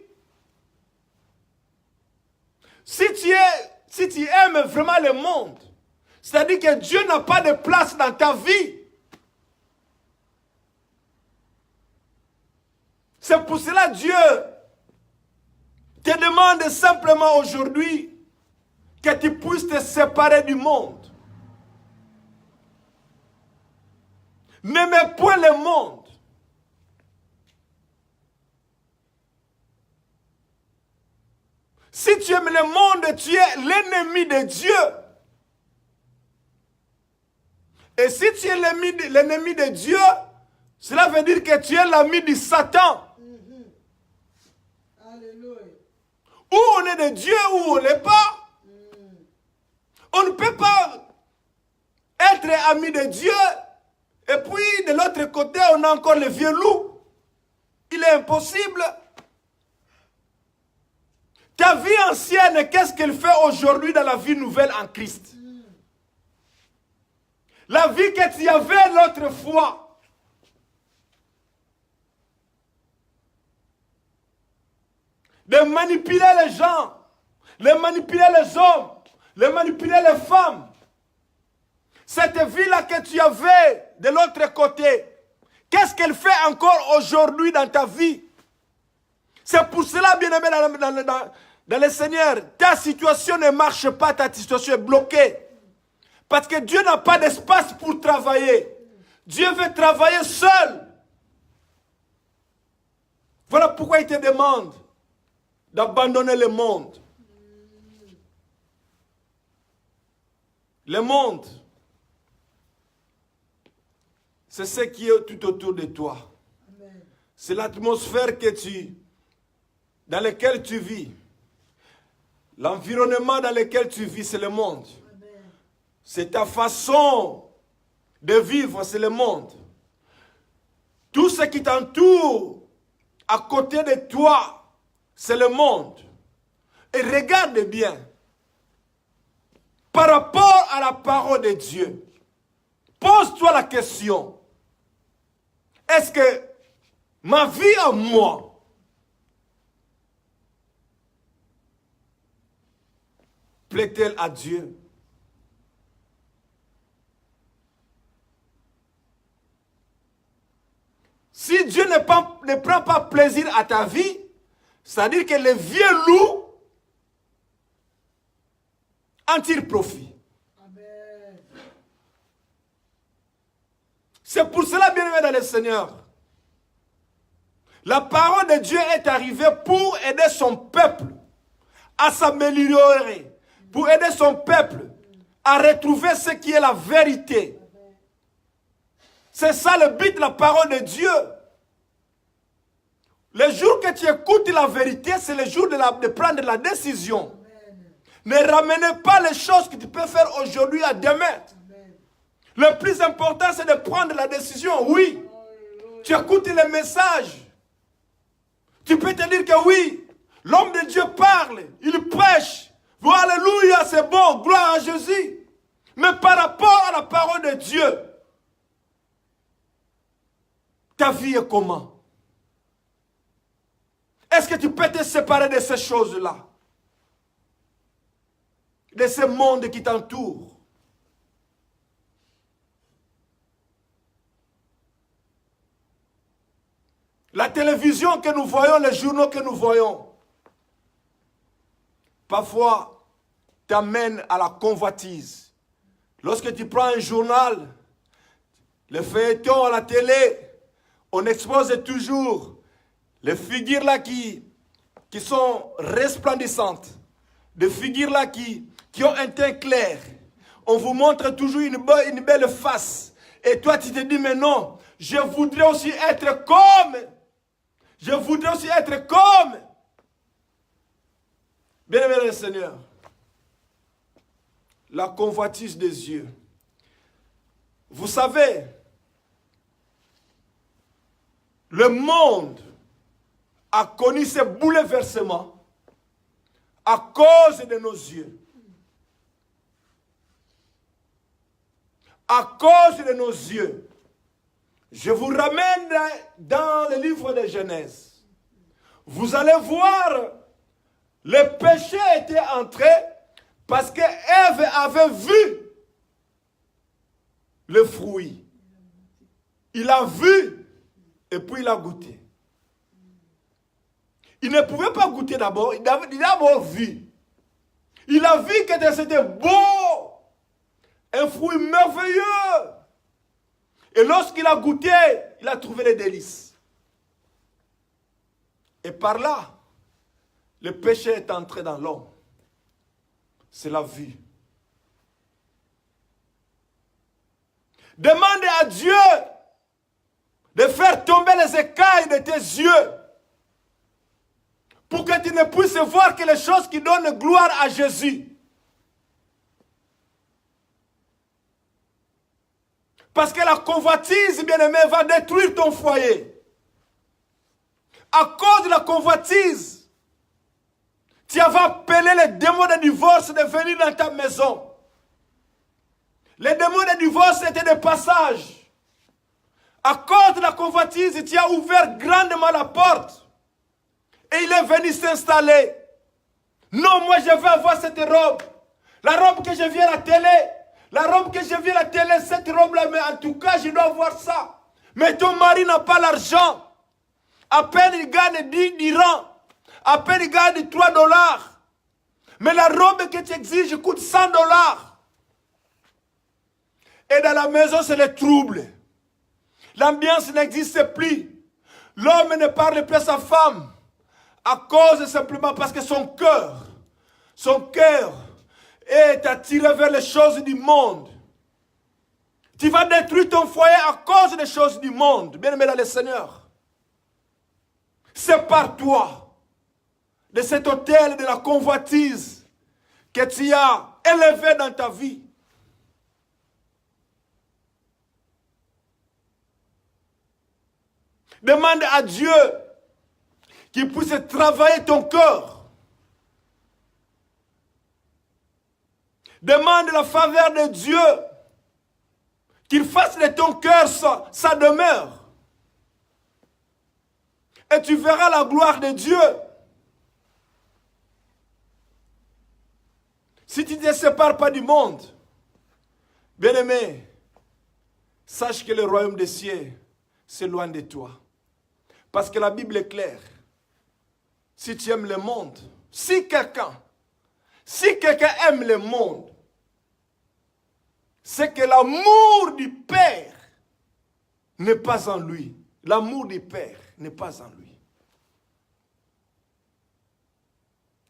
Si tu aimes vraiment le monde, c'est-à-dire que Dieu n'a pas de place dans ta vie. C'est pour cela que Dieu te demande simplement aujourd'hui que tu puisses te séparer du monde. N'aimez point le monde. Si tu aimes le monde, tu es l'ennemi de Dieu. Et si tu es l'ennemi de Dieu, cela veut dire que tu es l'ami de Satan. Alléluia. Ou on est de Dieu ou on n'est pas. On ne peut pas être ami de Dieu, et puis de l'autre côté, on a encore le vieux loup. Il est impossible. Ta vie ancienne, qu'est-ce qu'elle fait aujourd'hui dans la vie nouvelle en Christ? La vie que tu avais l'autre fois. De manipuler les gens, de manipuler les hommes, de manipuler les femmes. Cette vie-là que tu avais de l'autre côté, qu'est-ce qu'elle fait encore aujourd'hui dans ta vie? C'est pour cela, bien-aimé, dans le Seigneur, ta situation ne marche pas, ta situation est bloquée. Parce que Dieu n'a pas d'espace pour travailler. Dieu veut travailler seul. Voilà pourquoi il te demande d'abandonner le monde. Le monde, c'est ce qui est tout autour de toi. C'est l'atmosphère dans laquelle tu vis. L'environnement dans lequel tu vis, c'est le monde. C'est ta façon de vivre, c'est le monde. Tout ce qui t'entoure à côté de toi, c'est le monde. Et regarde bien. Par rapport à la parole de Dieu, pose-toi la question. Est-ce que ma vie à moi plaît-elle à Dieu? Si Dieu ne prend pas plaisir à ta vie, c'est-à-dire que le vieux loup en tire profit. Amen. C'est pour cela, bien-aimé dans le Seigneur, la parole de Dieu est arrivée pour aider son peuple à s'améliorer, pour aider son peuple à retrouver ce qui est la vérité. C'est ça le but de la parole de Dieu. Le jour que tu écoutes la vérité, c'est le jour de prendre la décision. Ne ramenez pas les choses que tu peux faire aujourd'hui à demain. Le plus important, c'est de prendre la décision. Oui, tu écoutes les messages. Tu peux te dire que oui, l'homme de Dieu parle, il prêche. Oh, alléluia, c'est bon, gloire à Jésus. Mais par rapport à la parole de Dieu, ta vie est comment? Est-ce que tu peux te séparer de ces choses-là? De ce monde qui t'entoure? La télévision que nous voyons, les journaux que nous voyons, parfois t'amènent à la convoitise. Lorsque tu prends un journal, le feuilleton à la télé, on expose toujours les figures là qui sont resplendissantes, des figures là qui ont un teint clair. On vous montre toujours une belle face. Et toi tu te dis, mais non, je voudrais aussi être comme. Je voudrais aussi être comme. Bien-aimé le Seigneur, la convoitise des yeux. Vous savez, le monde a connu ce bouleversement à cause de nos yeux. À cause de nos yeux. Je vous ramène dans le livre de Genèse. Vous allez voir, le péché était entré parce que Ève avait vu le fruit. Il a vu et puis il a goûté. Il ne pouvait pas goûter d'abord, il a d'abord vu. Il a vu que c'était beau, un fruit merveilleux. Et lorsqu'il a goûté, il a trouvé les délices. Et par là, le péché est entré dans l'homme. C'est la vue. Demande à Dieu de faire tomber les écailles de tes yeux pour que tu ne puisses voir que les choses qui donnent gloire à Jésus. Parce que la convoitise, bien-aimé, va détruire ton foyer. À cause de la convoitise, tu vas appeler les démons de divorce de venir dans ta maison. Les démons de divorce étaient de passage. À cause de la convoitise, tu as ouvert grandement la porte. Et il est venu s'installer. Non, moi je veux avoir cette robe. La robe que je viens à la télé. La robe que je viens à la télé, cette robe-là, mais en tout cas, je dois avoir ça. Mais ton mari n'a pas l'argent. À peine il gagne 10 dirhams. À peine il gagne 3 dollars. Mais la robe que tu exiges coûte 100 dollars. Et dans la maison, c'est le trouble. L'ambiance n'existe plus. L'homme ne parle plus à sa femme. À cause simplement parce que son cœur est attiré vers les choses du monde. Tu vas détruire ton foyer à cause des choses du monde. Bien-aimé dans le Seigneur. Sépare-toi de cet hôtel de la convoitise que tu as élevé dans ta vie. Demande à Dieu qu'il puisse travailler ton cœur. Demande la faveur de Dieu, qu'il fasse de ton cœur sa demeure. Et tu verras la gloire de Dieu. Si tu ne te sépares pas du monde, bien-aimé, sache que le royaume des cieux, c'est loin de toi. Parce que la Bible est claire. Si tu aimes le monde, si quelqu'un aime le monde, c'est que l'amour du Père n'est pas en lui. L'amour du Père n'est pas en lui.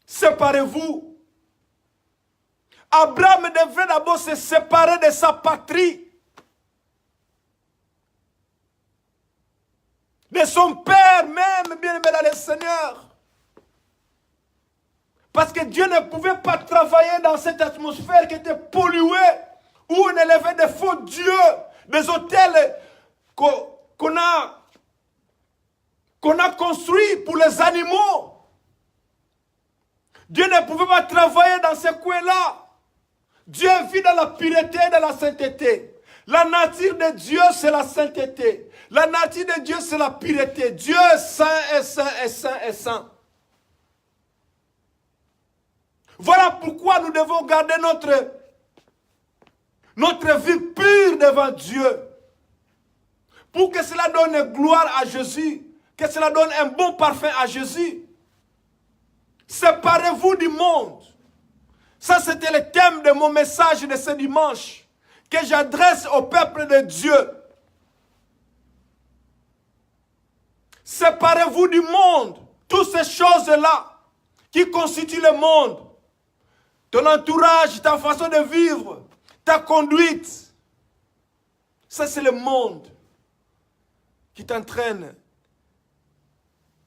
Séparez-vous. Abraham devait d'abord se séparer de sa patrie, de son père même, bien-aimé dans le Seigneur. Parce que Dieu ne pouvait pas travailler dans cette atmosphère qui était polluée, où on élevait des faux dieux, des hôtels qu'on a construits pour les animaux. Dieu ne pouvait pas travailler dans ce coin-là. Dieu vit dans la pureté et dans la sainteté. La nature de Dieu, c'est la sainteté. La nature de Dieu, c'est la pureté. Dieu est saint, est saint, est saint, est saint. Voilà pourquoi nous devons garder notre vie pure devant Dieu. Pour que cela donne gloire à Jésus. Que cela donne un bon parfum à Jésus. Séparez-vous du monde. Ça, c'était le thème de mon message de ce dimanche. Que j'adresse au peuple de Dieu. Séparez-vous du monde. Toutes ces choses-là qui constituent le monde. Ton entourage, ta façon de vivre, ta conduite. Ça, c'est le monde qui t'entraîne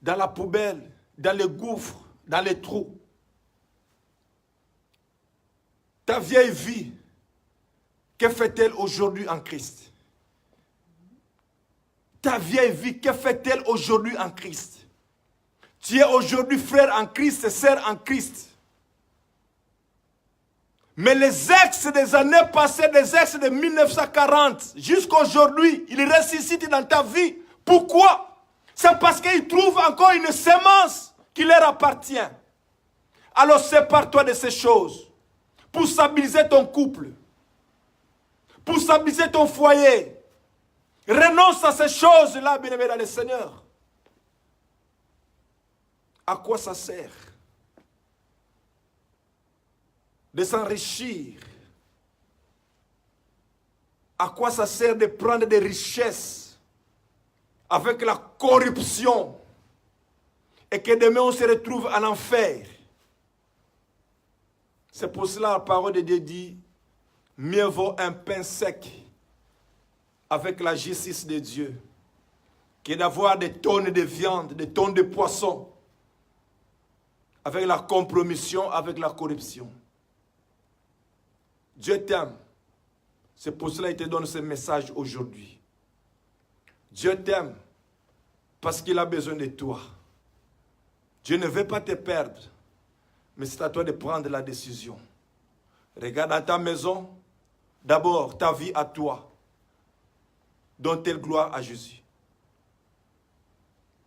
dans la poubelle, dans les gouffres, dans les trous. Ta vieille vie, que fait-elle aujourd'hui en Christ? Ta vieille vie, que fait-elle aujourd'hui en Christ? Tu es aujourd'hui frère en Christ, sœur en Christ. Mais les ex des années passées, les ex de 1940, jusqu'à aujourd'hui, ils ressuscitent dans ta vie. Pourquoi? C'est parce qu'ils trouvent encore une sémence qui leur appartient. Alors sépare-toi de ces choses pour stabiliser ton couple, pour stabiliser ton foyer. Renonce à ces choses-là, bien-aimé dans le Seigneur. À quoi ça sert de s'enrichir? À quoi ça sert de prendre des richesses avec la corruption et que demain on se retrouve en enfer? C'est pour cela la parole de Dieu dit, mieux vaut un pain sec avec la justice de Dieu que d'avoir des tonnes de viande, des tonnes de poissons avec la compromission, avec la corruption. Dieu t'aime. C'est pour cela qu'il te donne ce message aujourd'hui. Dieu t'aime parce qu'il a besoin de toi. Dieu ne veut pas te perdre, mais c'est à toi de prendre la décision. Regarde à ta maison, d'abord ta vie à toi. Donne-t-elle gloire à Jésus.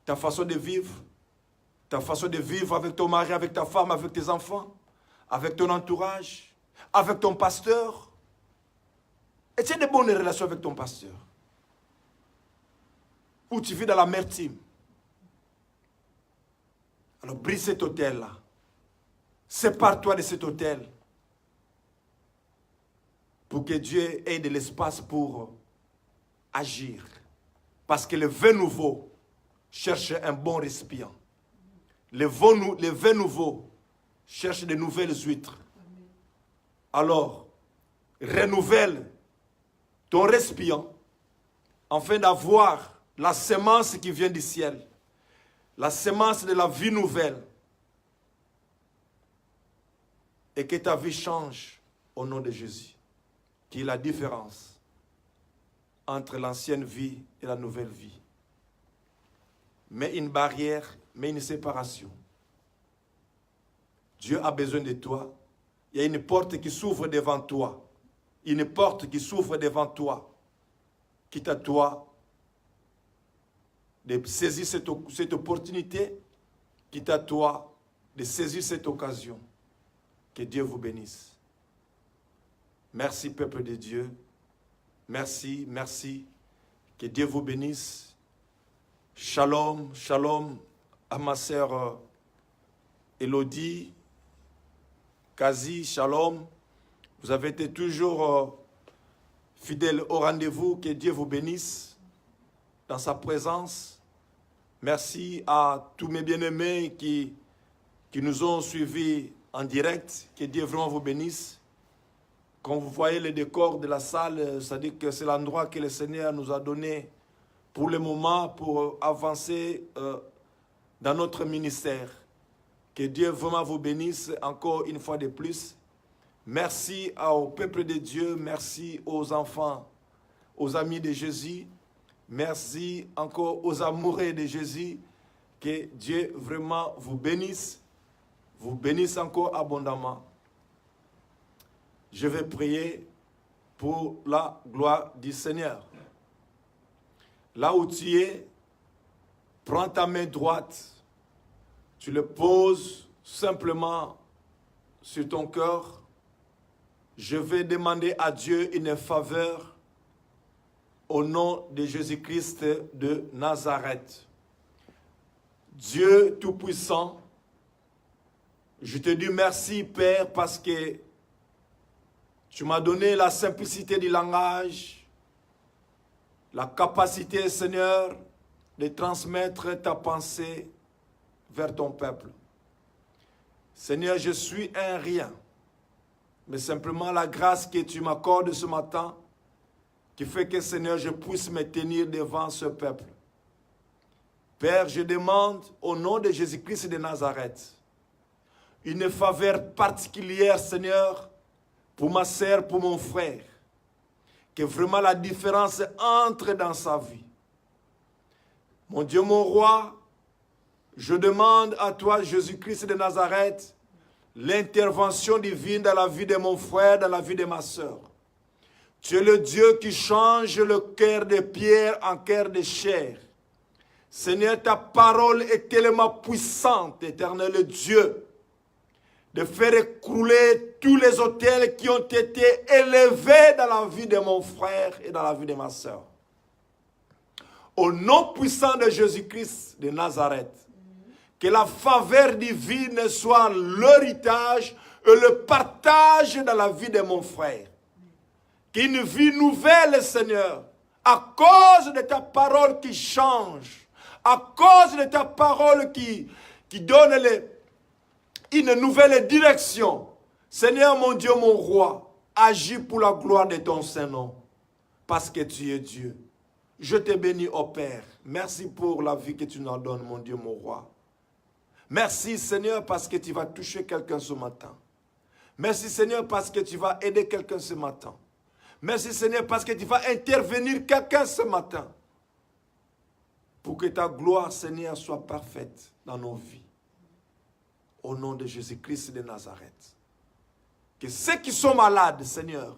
Ta façon de vivre avec ton mari, avec ta femme, avec tes enfants, avec ton entourage, avec ton pasteur. Et tu as de bonnes relations avec ton pasteur. Ou tu vis dans l'amertume. Alors brise cet hôtel-là. Sépare-toi de cet hôtel. Pour que Dieu ait de l'espace pour agir. Parce que le vin nouveau cherche un bon récipient. Le vin nouveau cherche de nouvelles huîtres. Alors, renouvelle ton récipient afin d'avoir la semence qui vient du ciel. La semence de la vie nouvelle. Et que ta vie change au nom de Jésus. Qui est la différence entre l'ancienne vie et la nouvelle vie. Mais une barrière, mais une séparation. Dieu a besoin de toi. Il y a une porte qui s'ouvre devant toi. Une porte qui s'ouvre devant toi. Quitte à toi de saisir cette opportunité. Quitte à toi de saisir cette occasion. Que Dieu vous bénisse. Merci, peuple de Dieu. Merci, merci. Que Dieu vous bénisse. Shalom, shalom à ma sœur Elodie, Kazi, shalom. Vous avez été toujours fidèles au rendez-vous. Que Dieu vous bénisse dans sa présence. Merci à tous mes bien-aimés qui nous ont suivis en direct. Que Dieu vraiment vous bénisse. Quand vous voyez le décor de la salle, ça dit que c'est l'endroit que le Seigneur nous a donné pour le moment, pour avancer dans notre ministère. Que Dieu vraiment vous bénisse encore une fois de plus. Merci au peuple de Dieu, merci aux enfants, aux amis de Jésus. Merci encore aux amoureux de Jésus. Que Dieu vraiment vous bénisse encore abondamment. Je vais prier pour la gloire du Seigneur. Là où tu es, prends ta main droite, tu le poses simplement sur ton cœur. Je vais demander à Dieu une faveur au nom de Jésus-Christ de Nazareth. Dieu Tout-Puissant, je te dis merci, Père, parce que tu m'as donné la simplicité du langage, la capacité, Seigneur, de transmettre ta pensée vers ton peuple. Seigneur, je suis un rien, mais simplement la grâce que tu m'accordes ce matin, qui fait que, Seigneur, je puisse me tenir devant ce peuple. Père, je demande au nom de Jésus-Christ de Nazareth, une faveur particulière, Seigneur, pour ma sœur, pour mon frère, que vraiment la différence entre dans sa vie. Mon Dieu, mon roi, je demande à toi, Jésus-Christ de Nazareth, l'intervention divine dans la vie de mon frère, dans la vie de ma sœur. Tu es le Dieu qui change le cœur de pierre en cœur de chair. Seigneur, ta parole est tellement puissante, éternel Dieu, de faire écrouler tous les autels qui ont été élevés dans la vie de mon frère et dans la vie de ma sœur. Au nom puissant de Jésus-Christ de Nazareth, que la faveur divine soit l'héritage et le partage dans la vie de mon frère. Qu'une vie nouvelle, Seigneur, à cause de ta parole qui change, à cause de ta parole qui donne une nouvelle direction. Seigneur, mon Dieu, mon roi, agis pour la gloire de ton Saint-Nom, parce que tu es Dieu. Je te bénis, ô Père. Merci pour la vie que tu nous donnes, mon Dieu, mon roi. Merci, Seigneur, parce que tu vas toucher quelqu'un ce matin. Merci, Seigneur, parce que tu vas aider quelqu'un ce matin. Merci Seigneur parce que tu vas intervenir quelqu'un ce matin. Pour que ta gloire, Seigneur, soit parfaite dans nos vies. Au nom de Jésus-Christ de Nazareth. Que ceux qui sont malades, Seigneur,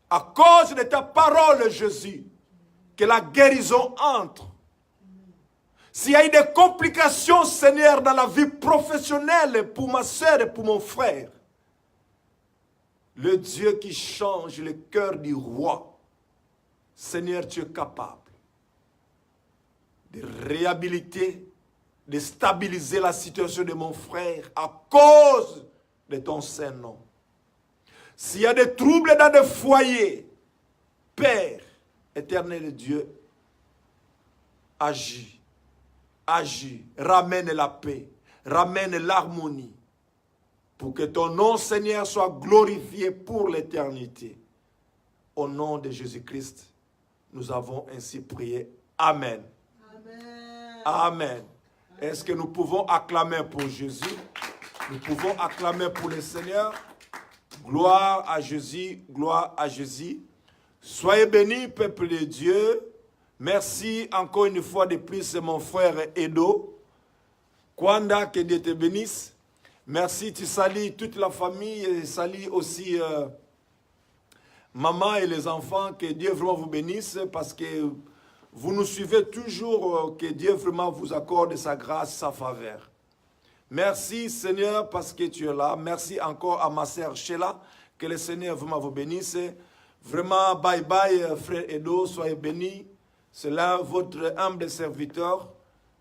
à cause de ta parole, Jésus, que la guérison entre. S'il y a eu des complications, Seigneur, dans la vie professionnelle pour ma soeur et pour mon frère, le Dieu qui change le cœur du roi, Seigneur, tu es capable de réhabiliter, de stabiliser la situation de mon frère à cause de ton Saint-Nom. S'il y a des troubles dans des foyers, Père, éternel Dieu, agis, agis, ramène la paix, ramène l'harmonie, pour que ton nom, Seigneur, soit glorifié pour l'éternité. Au nom de Jésus-Christ, nous avons ainsi prié. Amen. Amen. Amen. Est-ce que nous pouvons acclamer pour Jésus? Nous pouvons acclamer pour le Seigneur. Gloire à Jésus, gloire à Jésus. Soyez bénis, peuple de Dieu. Merci encore une fois de plus, mon frère Edo. Kwanda, que Dieu te bénisse. Merci, tu salues toute la famille et salues aussi maman et les enfants. Que Dieu vraiment vous bénisse parce que vous nous suivez toujours. Que Dieu vraiment vous accorde sa grâce, sa faveur. Merci Seigneur parce que tu es là. Merci encore à ma sœur Sheila. Que le Seigneur vraiment vous bénisse. Vraiment, bye bye frère Edo, soyez bénis. C'est là votre humble serviteur.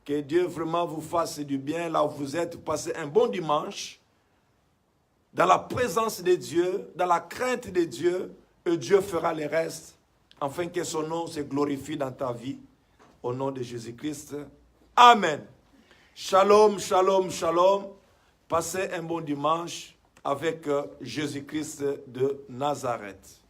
Que Dieu vraiment vous fasse du bien là où vous êtes. Passez un bon dimanche. Dans la présence de Dieu, dans la crainte de Dieu. Et Dieu fera le reste. Afin que son nom se glorifie dans ta vie. Au nom de Jésus-Christ. Amen. Shalom, shalom, shalom. Passez un bon dimanche avec Jésus-Christ de Nazareth.